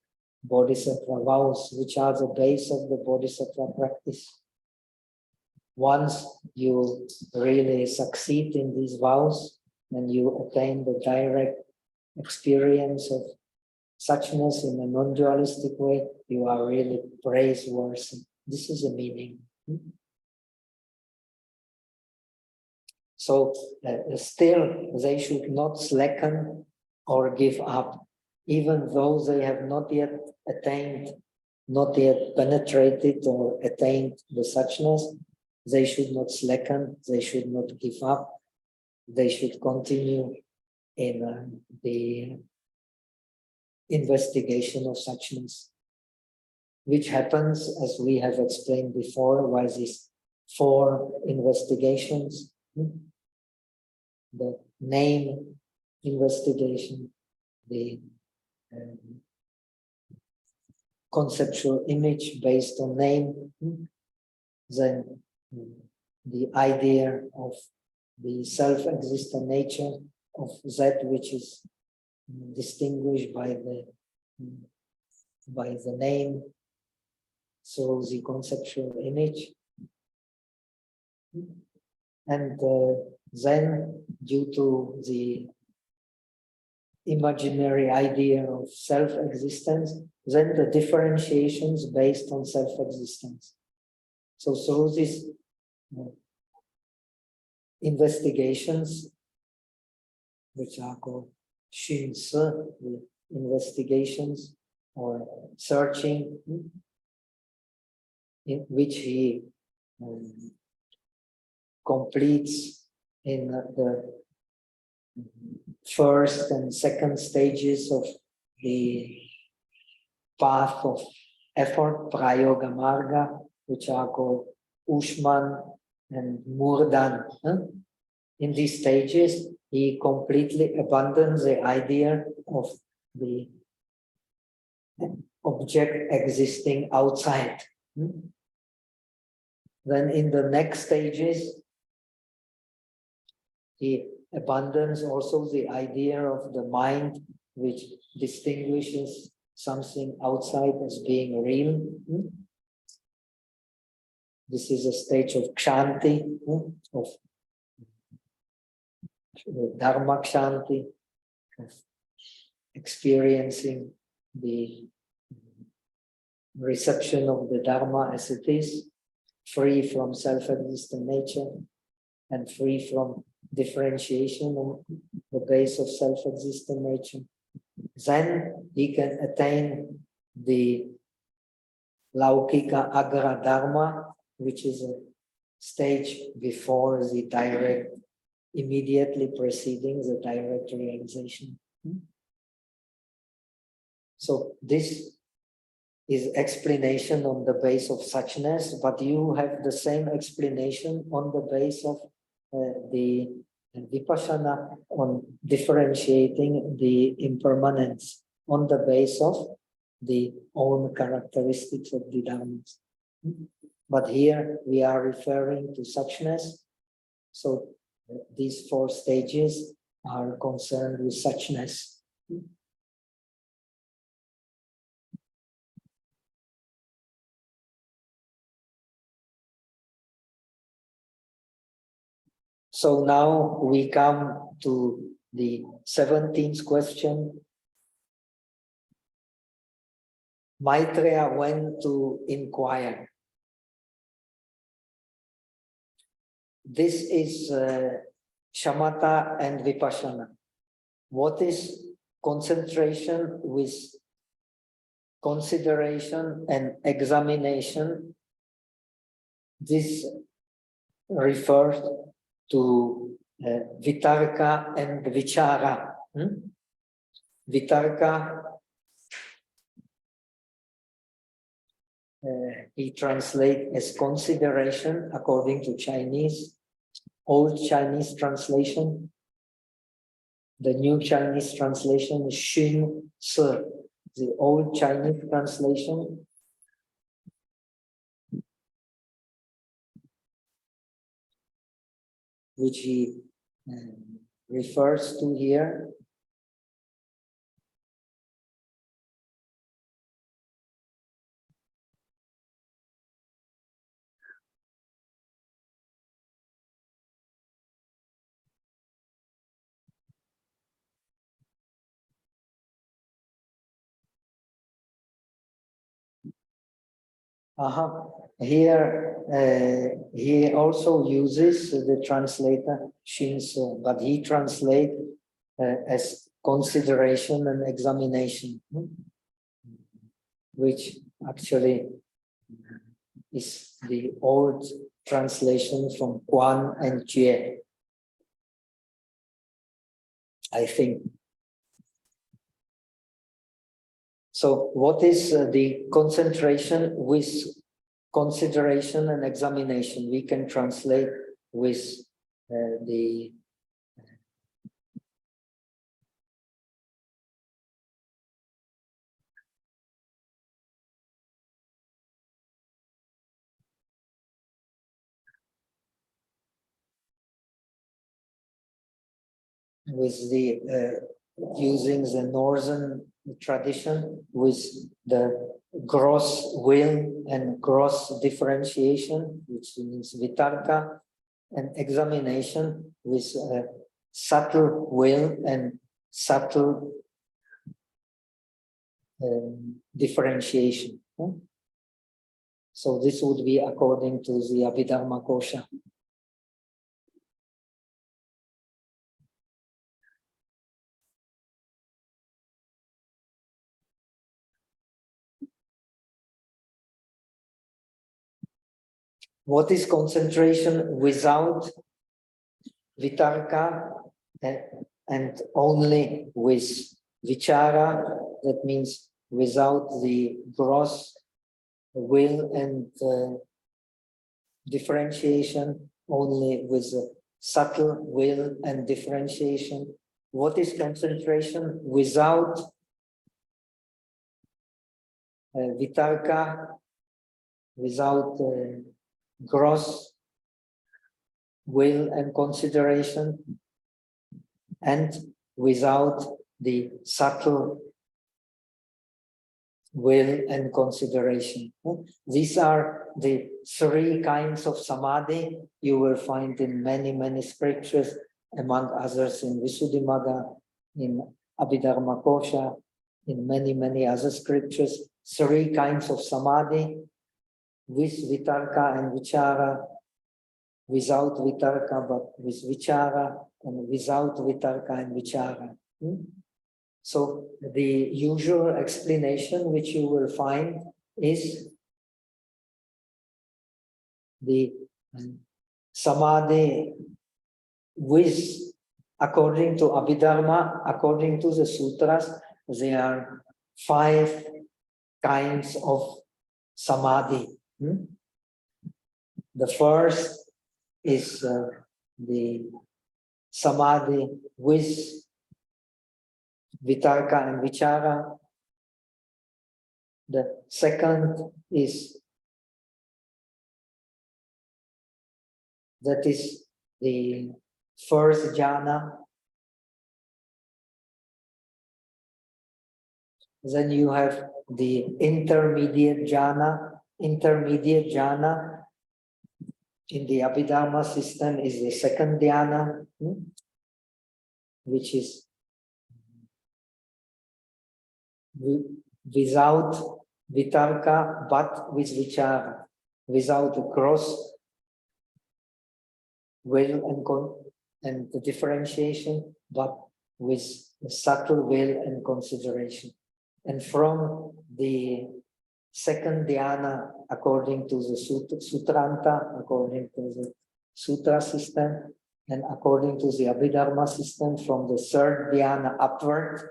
Bodhisattva vows, which are the base of the Bodhisattva practice. Once you really succeed in these vows and you attain the direct experience of suchness in a non-dualistic way, you are really praiseworthy. This is the meaning. So still, they should not slacken or give up, even though they have not yet attained, not yet penetrated or attained the suchness. They should not slacken, they should not give up, they should continue in the investigation of suchness, which happens, as we have explained before, by these 4 investigations. The name investigation, the conceptual image based on name, then the idea of the self-existent nature of that which is distinguished by the name through the conceptual image. And then, due to the imaginary idea of self-existence, then the differentiations based on self-existence. So through these investigations, which are called Shinse, the investigations or searching, in which he completes in the first and second stages of the path of effort, Prayoga Marga, which are called Ushman and Murdan. In these stages, he completely abandons the idea of the object existing outside. Then in the next stages, he abandons also the idea of the mind, which distinguishes something outside as being real. This is a stage of kshanti, of Dharma kshanti, of experiencing the reception of the Dharma as it is, free from self-existent nature and free from differentiation on the base of self-existent nature. Then he can attain the Laukika Agra Dharma, which is a stage before the direct, immediately preceding the direct realization. So this is explanation on the base of suchness, but you have the same explanation on the base of the Vipassana, on differentiating the impermanence on the base of the own characteristics of the Dhammas. But here we are referring to suchness. So these 4 stages are concerned with suchness. So now we come to the 17th question. Maitreya went to inquire. This is shamatha and vipassana. What is concentration with consideration and examination? This refers to vitarka and vichara. Vitarka, he translates as consideration according to Chinese, old Chinese translation. The new Chinese translation is Xun Se. The old Chinese translation which he refers to here. Here he also uses the translator Shinso, but he translates as consideration and examination, which actually is the old translation from Guan and Jie, I think. So what is the concentration with consideration and examination? We can translate with the using the northern tradition with the gross will and gross differentiation, which means vitarka, and examination with subtle will and subtle differentiation. So this would be according to the Abhidharmakosha. What is concentration without vitarka and only with vichara? That means without the gross will and differentiation, only with subtle will and differentiation. What is concentration without vitarka, without gross will and consideration, and without the subtle will and consideration? These are the three kinds of samadhi you will find in many scriptures, among others in Visuddhimagga, in Abhidharmakosha, in many other scriptures. Three kinds of samadhi: with vitarka and vichara, without vitarka but with vichara, and without vitarka and vichara. So the usual explanation which you will find is the samadhi with, according to Abhidharma, according to the sutras, there are 5 kinds of samadhi. The first is the samadhi with vitarka and vichara. The second is the first jhana, Then you have the intermediate jhana. Intermediate jhana in the Abhidharma system is the second dhyana, which is without vitarka, but with vichara, without gross will and the differentiation, but with subtle will and consideration. And from the second dhyana, according to the Sutranta, according to the Sutra system, and according to the Abhidharma system, from the third dhyana upward,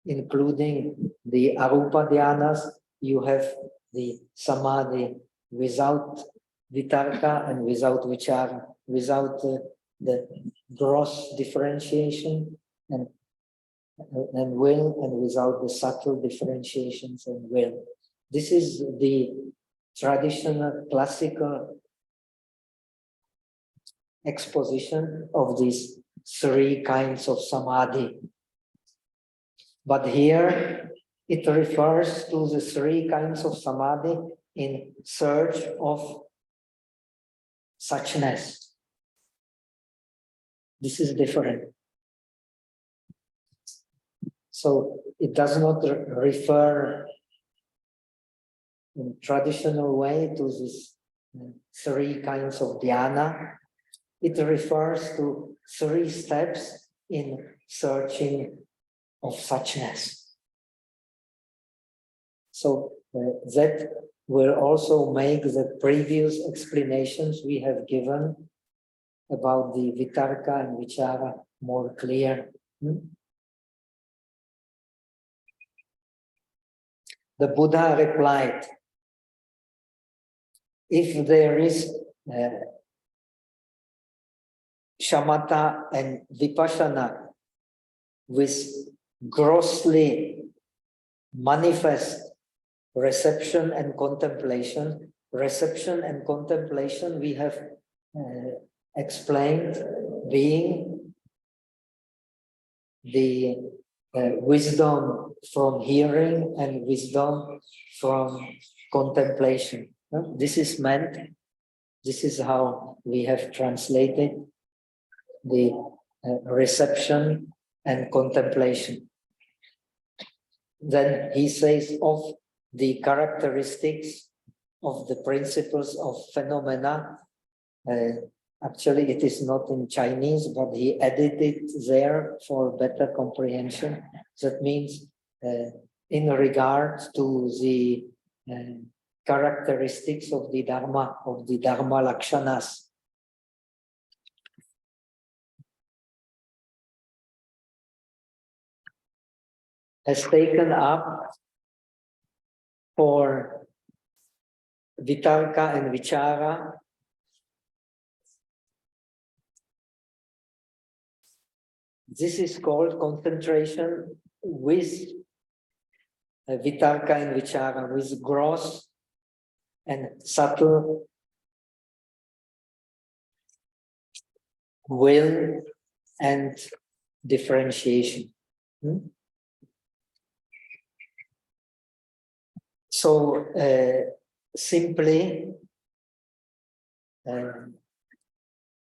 including the Arupa dhyanas, you have the Samadhi without vitarka and without vichara, without the gross differentiation and will, and without the subtle differentiations and will. This is the traditional classical exposition of these three kinds of samadhi. But here it refers to the three kinds of samadhi in search of suchness. This is different. So it does not refer in traditional way to these three kinds of dhyana. It refers to three steps in searching of suchness. So that will also make the previous explanations we have given about the vitarka and vichara more clear. The Buddha replied, if there is shamatha and vipassana with grossly manifest reception and contemplation we have explained being the wisdom from hearing and wisdom from contemplation. This is meant, this is how we have translated the reception and contemplation. Then he says of the characteristics of the principles of phenomena. Actually, it is not in Chinese, but he added it there for better comprehension. That means in regard to the characteristics of the Dharma Lakshanas. Has taken up for vitarka and vichara this is called concentration with vitarka and vichara, with gross and subtle will and differentiation. So simply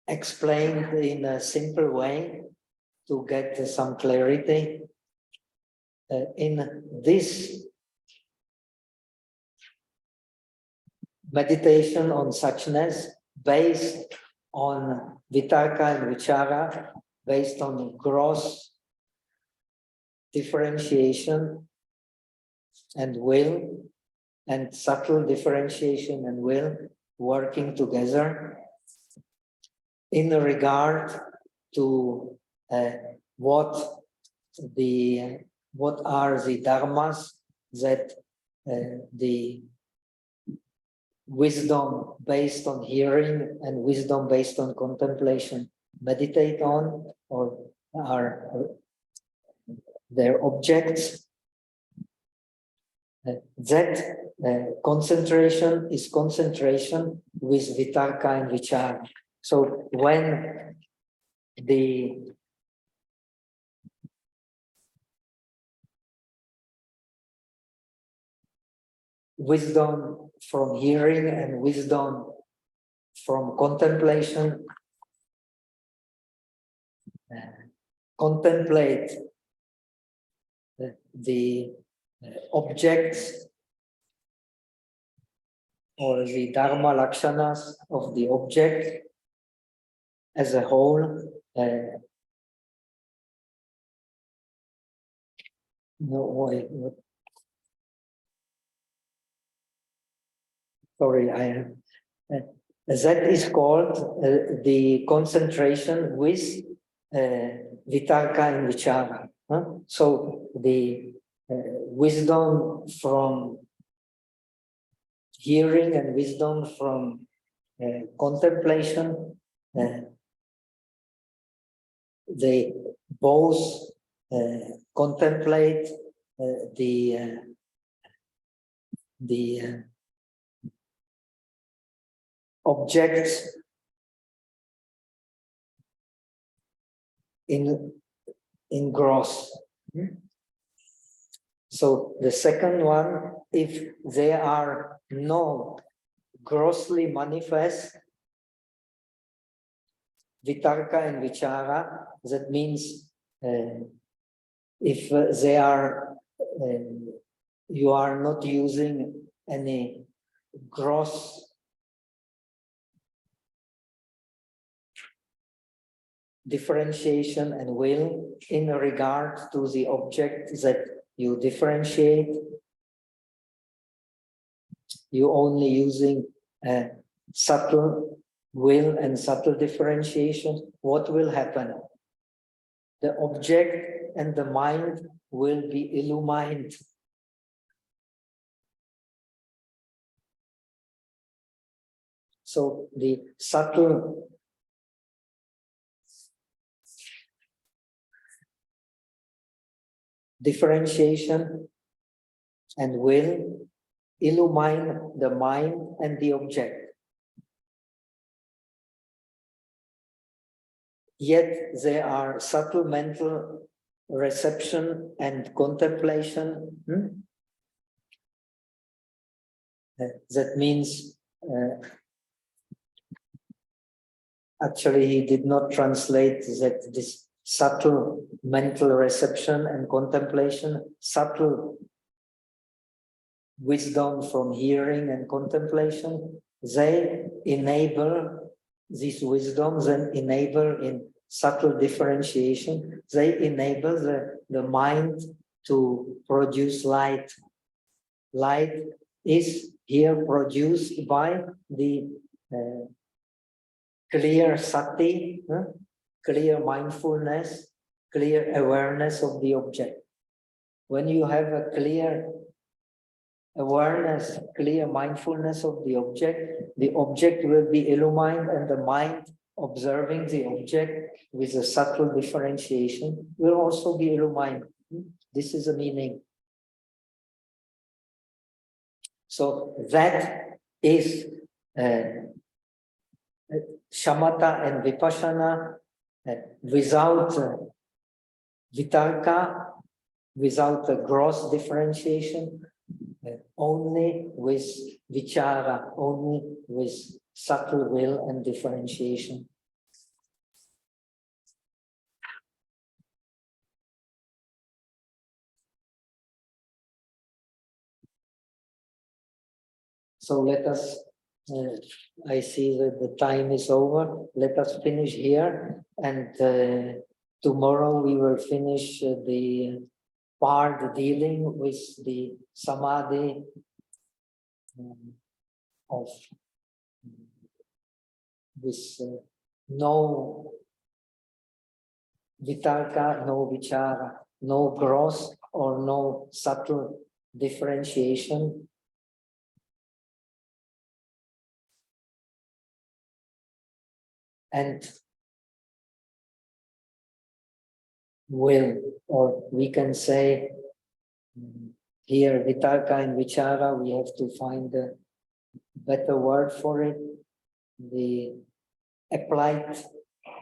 explained in a simple way to get some clarity. In this meditation on suchness, based on vitarka and vichara, based on gross differentiation and will, and subtle differentiation and will working together in regard to what are the dharmas that the wisdom based on hearing and wisdom based on contemplation meditate on, or are their objects. That concentration is concentration with vitarka and vichara. So when the wisdom from hearing and wisdom from contemplation. Contemplate the objects or the Dharma lakshanas of the object as a whole. Sorry, I have. That is called the concentration with vitarka and vichara. So the wisdom from hearing and wisdom from contemplation, they both contemplate the objects in gross. So the second one, if there are no grossly manifest vitarka and vichara, that means if they are, you are not using any gross differentiation and will in regard to the object that you differentiate, you only using subtle will and subtle differentiation, what will happen? The object and the mind will be illumined. So the subtle differentiation and will illumine the mind and the object. Yet there are subtle mental reception and contemplation. That means, actually he did not translate that this subtle mental reception and contemplation, subtle wisdom from hearing and contemplation, they enable these wisdoms and enable in subtle differentiation, they enable the mind to produce light. Light is here produced by the clear sati, clear mindfulness, clear awareness of the object. When you have a clear awareness, clear mindfulness of the object will be illumined, and the mind observing the object with a subtle differentiation will also be illumined. This is the meaning. So that is shamatha and vipassana without vitarka, without a gross differentiation, only with vichara, only with subtle will and differentiation. So let us, I see that the time is over. Let us finish here, and tomorrow we will finish the part dealing with the samadhi of with no vitarka, no vichara, no gross or no subtle differentiation. And will, or we can say here vitarka and vichara, we have to find a better word for it. The applied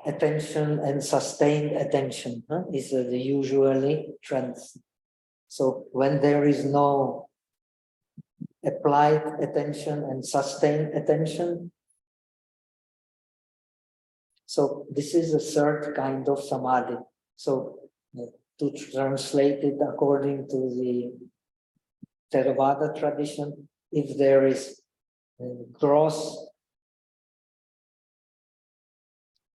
attention and sustained attention is the usually trends. So when there is no applied attention and sustained attention. So this is a third kind of samadhi. So to translate it according to the Theravada tradition, if there is gross,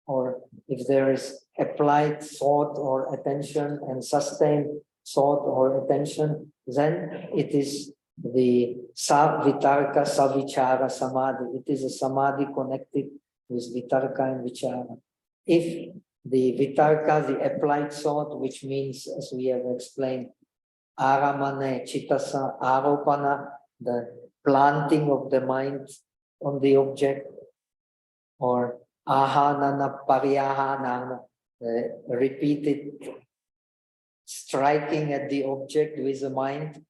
or if there is applied thought or attention and sustained thought or attention, then it is the vitarka savichara samadhi. It is a samadhi connected with vitarka and vichara. If the vitarka, the applied thought, which means, as we have explained, aramane, chitasa, aropana, the planting of the mind on the object, or ahanana paryahanana, repeated striking at the object with the mind.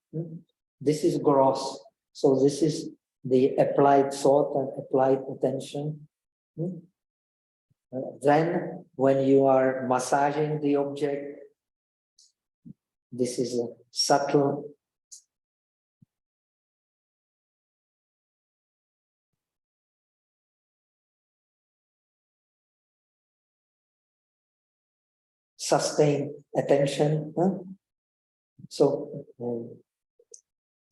This is gross. So this is the applied thought and applied attention. Then when you are massaging the object, this is a subtle sustained attention. So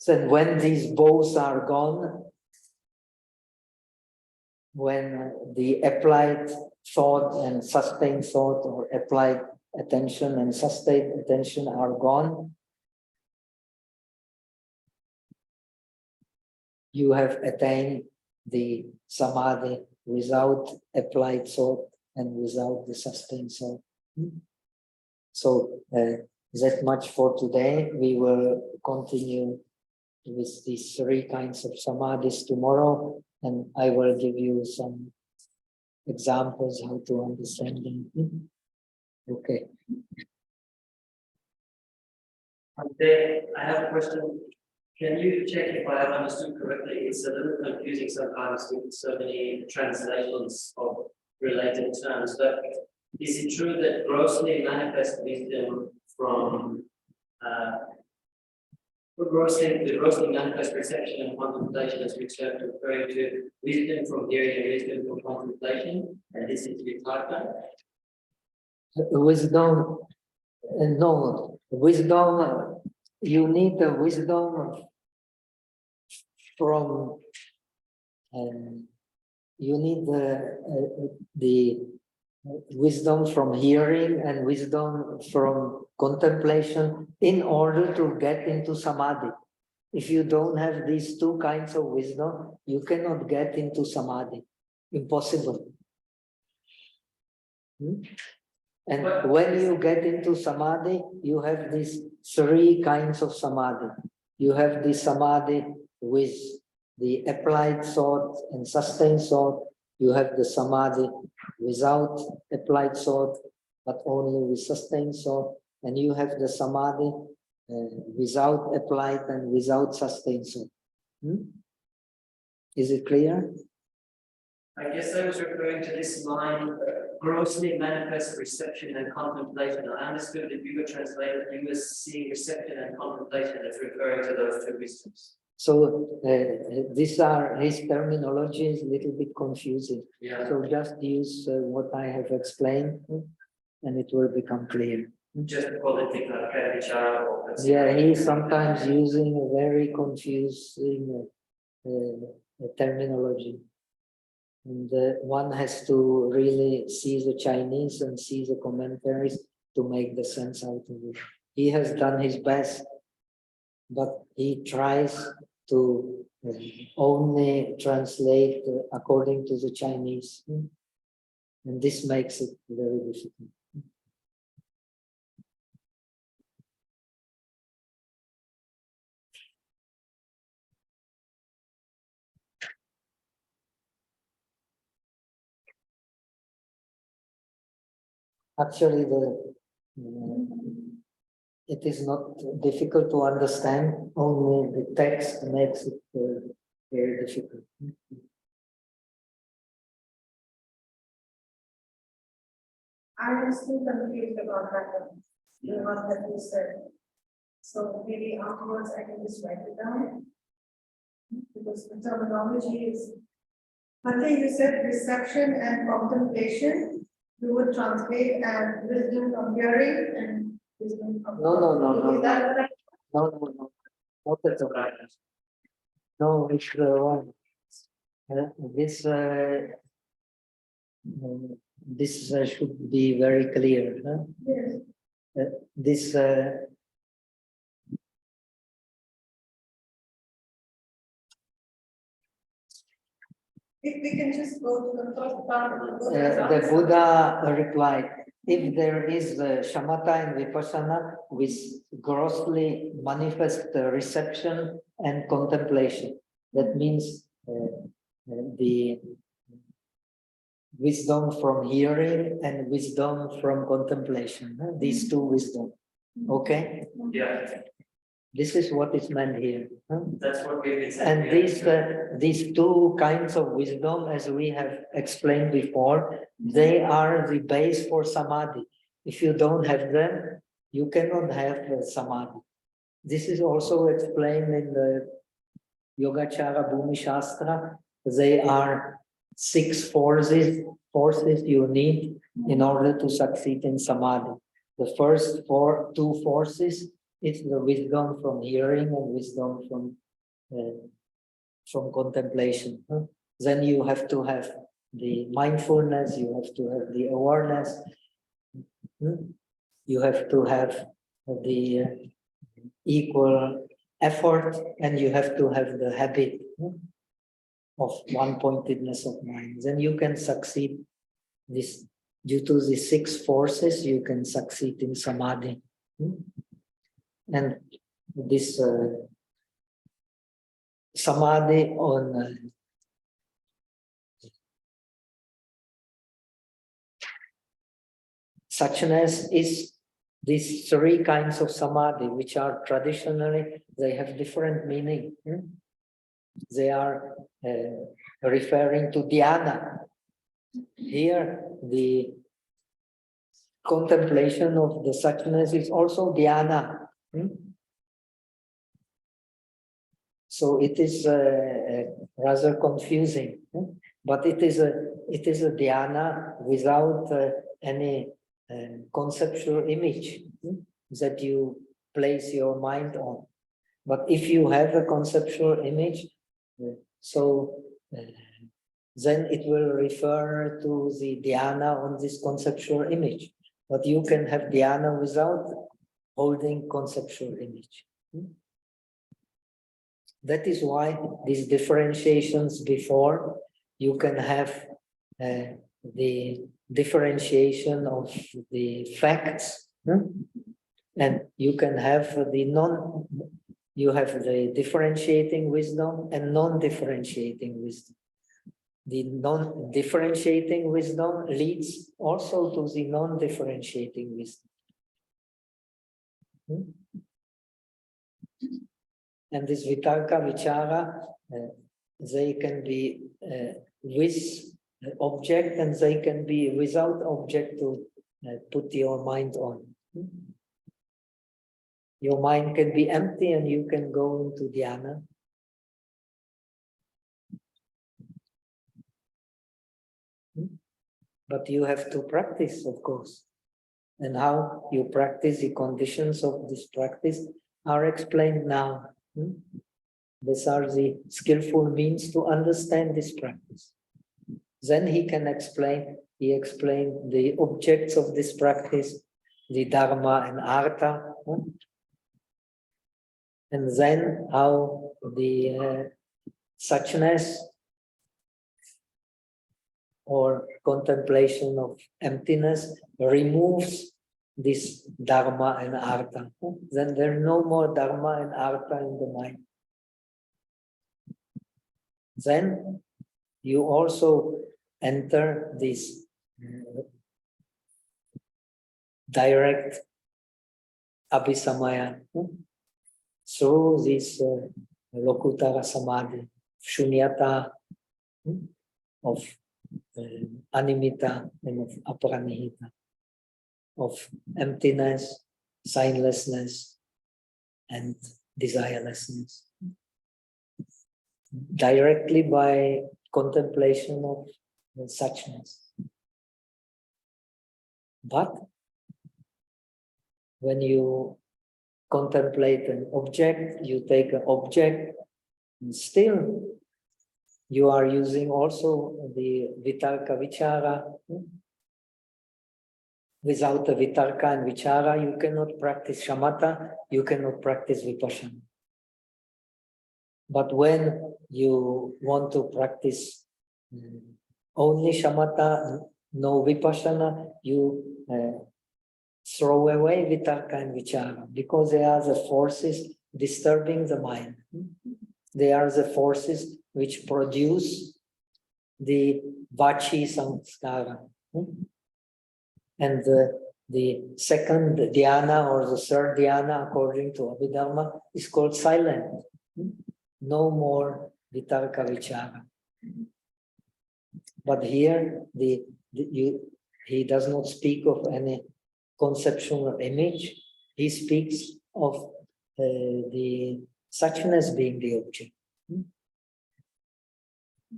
then when these both are gone, when the applied thought and sustained thought, or applied attention and sustained attention are gone, you have attained the samadhi without applied thought and without the sustained thought. So that much for today. We will continue with these three kinds of samadhis tomorrow, and I will give you some examples how to understand them. Okay. I have a question. Can you check if I have understood correctly? It's a little confusing sometimes with so many translations of related terms, but is it true that grossly manifest wisdom from the grossly manifest perception and contemplation is referring to wisdom from hearing and wisdom from contemplation, and this is vitarka? Wisdom, no, wisdom, you need the wisdom from, you need the wisdom from hearing and wisdom from contemplation in order to get into samadhi. If you don't have these two kinds of wisdom, you cannot get into samadhi. Impossible. And when you get into samadhi, you have these three kinds of samadhi. You have the samadhi with the applied thought and sustained thought. You have the samadhi without applied thought, but only with sustained thought. And you have the samadhi without applied and without sustained thought. Is it clear? I guess I was referring to this line, grossly manifest reception and contemplation. I understood that you were translated, you were seeing reception and contemplation as referring to those two wisdoms. So these are, his terminology is a little bit confusing. Yeah. So just use what I have explained and it will become clear. Just political vichara. Yeah, he's sometimes using a very confusing terminology. And one has to really see the Chinese and see the commentaries to make the sense out of it. He has done his best, but he tries to only translate according to the Chinese. And this makes it very difficult. Actually, it is not difficult to understand, only the text makes it very difficult. I am still confused about that one. The one that you said. So maybe afterwards I can just write it down. Because the terminology is, I think you said reception and contemplation. You would translate as wisdom from hearing and wisdom from. No. Is that correct? No. Not at all. No, it's wrong. This should be very clear. Huh? Yes. This If we can just go to the first part of the the Buddha replied, if there is shamatha and vipassana with grossly manifest reception and contemplation, that means the wisdom from hearing and wisdom from contemplation, these two wisdom. Okay? Yeah, This is what is meant here. that's what we've been saying. And these two kinds of wisdom, as we have explained before, they are the base for samadhi. If you don't have them, you cannot have samadhi. This is also explained in the Yogācāra Bhumi Shastra. They are 6 forces you need in order to succeed in samadhi. The first two forces is the wisdom from hearing and wisdom from contemplation. Then you have to have the mindfulness, you have to have the awareness, you have to have the equal effort, and you have to have the habit of one-pointedness of mind. Then you can succeed. This due to the 6 forces, you can succeed in samadhi. And this samadhi on suchness is these 3 kinds of samadhi, which are traditionally, they have different meaning. They are referring to dhyana. Here, the contemplation of the suchness is also dhyana. So it is rather confusing, but it is a dhyana without any conceptual image that you place your mind on. But if you have a conceptual image, then it will refer to the dhyana on this conceptual image. But you can have dhyana without holding conceptual image. That is why these differentiations before, you can have the differentiation of the facts, and you can have you have the differentiating wisdom and non-differentiating wisdom. The non-differentiating wisdom leads also to the non-differentiating wisdom. And this vitarka, vichara, they can be with object and they can be without object to put your mind on. Your mind can be empty and you can go into dhyana. But you have to practice, of course. And how you practice, the conditions of this practice are explained now. These are the skillful means to understand this practice. Then he can explain, he explained the objects of this practice, the Dharma and Artha. And then how the suchness or contemplation of emptiness removes this Dharma and Artha. Then there are no more Dharma and Artha in the mind. Then you also enter this direct abhisamaya through this lokutara samadhi, shunyata, of animita and of aparanihita, of emptiness, signlessness, and desirelessness. directly by contemplation of suchness. But when you contemplate an object, you take an object, and still you are using also the vitarka vichara. Without the vitarka and vichara, you cannot practice shamatha, you cannot practice vipassana. But when you want to practice only shamatha, no vipassana, you throw away vitarka and vichara, because they are the forces disturbing the mind. They are the forces which produce the vachi samskara. And the second dhyana or the third dhyana, according to Abhidharma, is called silent. No more vitarka vichara. But here, he does not speak of any conceptual image. He speaks of the suchness being the object.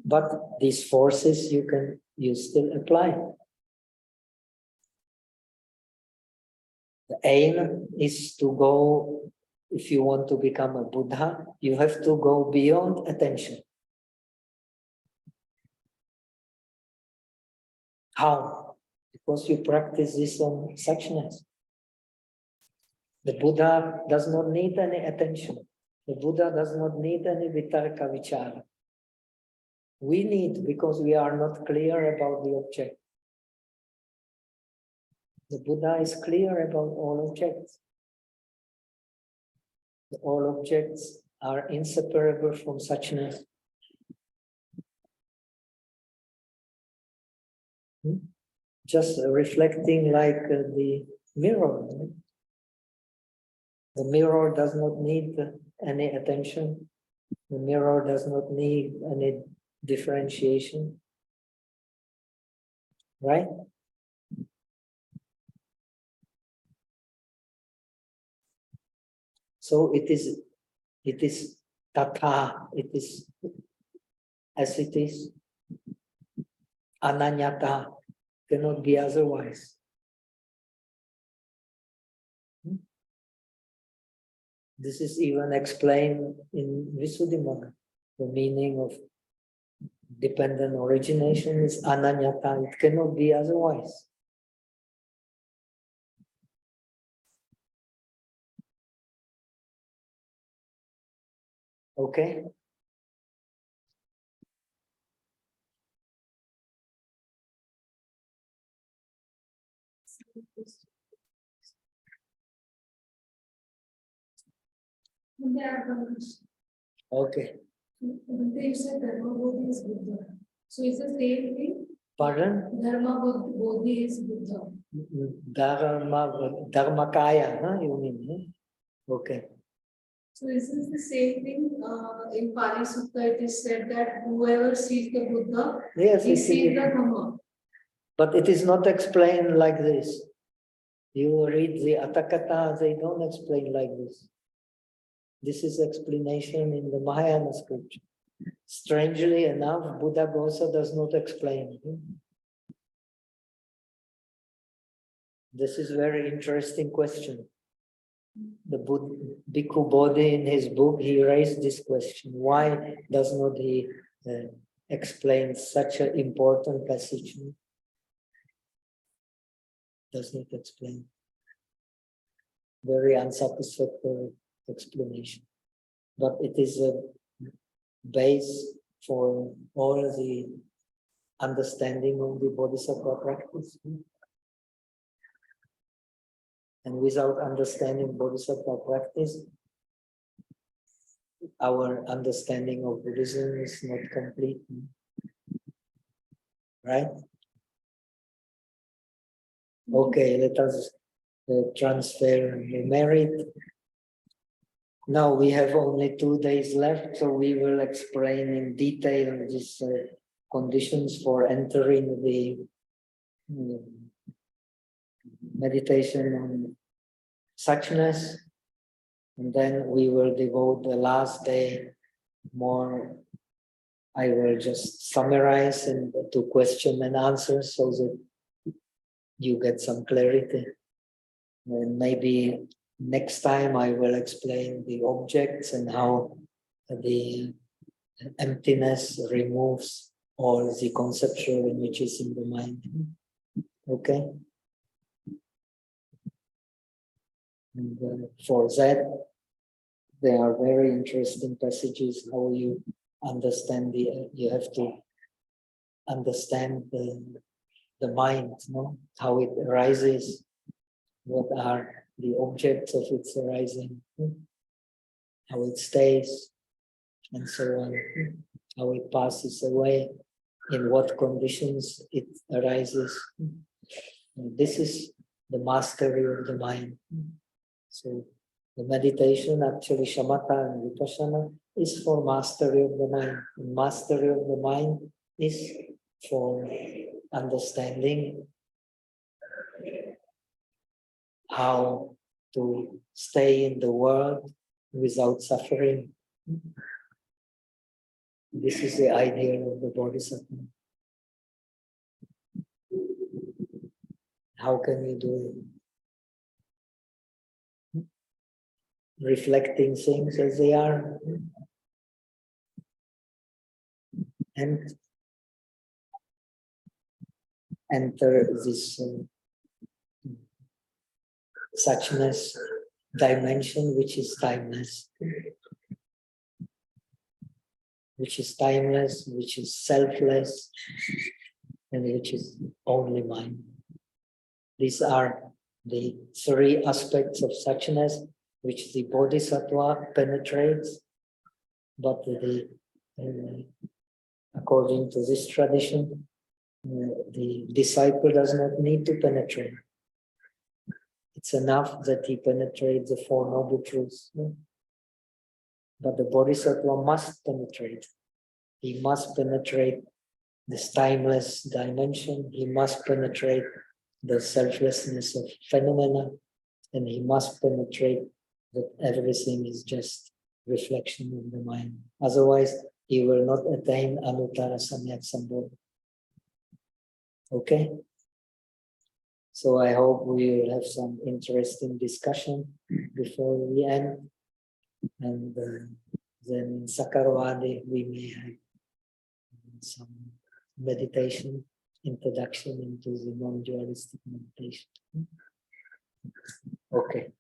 But these forces you still apply. The aim is to go, if you want to become a Buddha, you have to go beyond attention. How? Because you practice this on suchness. The Buddha does not need any attention. The Buddha does not need any vitarka vichara. We need, because we are not clear about the object. The Buddha is clear about all objects. All objects are inseparable from suchness. Just reflecting like the mirror. The mirror does not need any attention. The mirror does not need any differentiation. Right? So it is tatha, it is as it is. Ananyata, cannot be otherwise. This is even explained in Visuddhimagga. The meaning of dependent origination is ananyata, it cannot be otherwise. Okay? Okay. They said Dharma Bodhi is Buddha. So is the same thing? Pardon? Dharma Bodhi is Buddha. Dharmakaya, huh? You mean? Huh? Okay. So is this the same thing? In Pali Sutta it is said that whoever sees the Buddha, Yes, he sees the Dhamma. but it is not explained like this. You read the Atthakatha, they don't explain like this. This is explanation in the Mahayana scripture. Strangely enough, Buddha Gosa does not explain. This is a very interesting question. The Bhikkhu Bodhi in his book, he raised this question. Why does not he explain such an important passage? Does not explain. Very unsatisfactory explanation. But it is a base for all the understanding of the Bodhisattva practice. And without understanding Bodhisattva practice, our understanding of Buddhism is not complete. Right? Okay, let us transfer the merit. Now we have only 2 days left, so we will explain in detail these conditions for entering the meditation on suchness, and then we will devote the last day more I will just summarize and do question and answer so that you get some clarity. And maybe next time I will explain the objects and how the emptiness removes all the conceptual images in the mind. Okay? And for that, there are very interesting passages how you understand you have to understand the mind, no? How it arises, what are the objects of its arising, how it stays, and so on, how it passes away, in what conditions it arises. And this is the mastery of the mind. So the meditation, actually shamatha and vipassana, is for mastery of the mind. And mastery of the mind is for understanding how to stay in the world without suffering. This is the idea of the Bodhisattva. How can you do it? Reflecting things as they are and enter this suchness dimension which is timeless, which is selfless, and which is only mine. These are the three aspects of suchness which the Bodhisattva penetrates, but according to this tradition, the disciple does not need to penetrate. It's enough that he penetrates the Four Noble Truths. But the Bodhisattva must penetrate. He must penetrate this timeless dimension. He must penetrate the selflessness of phenomena. And he must penetrate that everything is just reflection of the mind. Otherwise, he will not attain Anuttara Samyak Sambodha. Okay? So I hope we will have some interesting discussion before we end. And then in Sakarvadi, we may have some meditation, introduction into the non-dualistic meditation. Okay.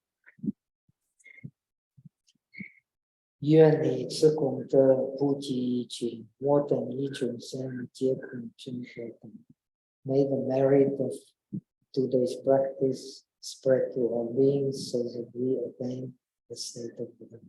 愿你自功德不计一切，我等一众生皆可成佛等。May the merit of today's practice spread to all beings so that we attain the state of Buddha.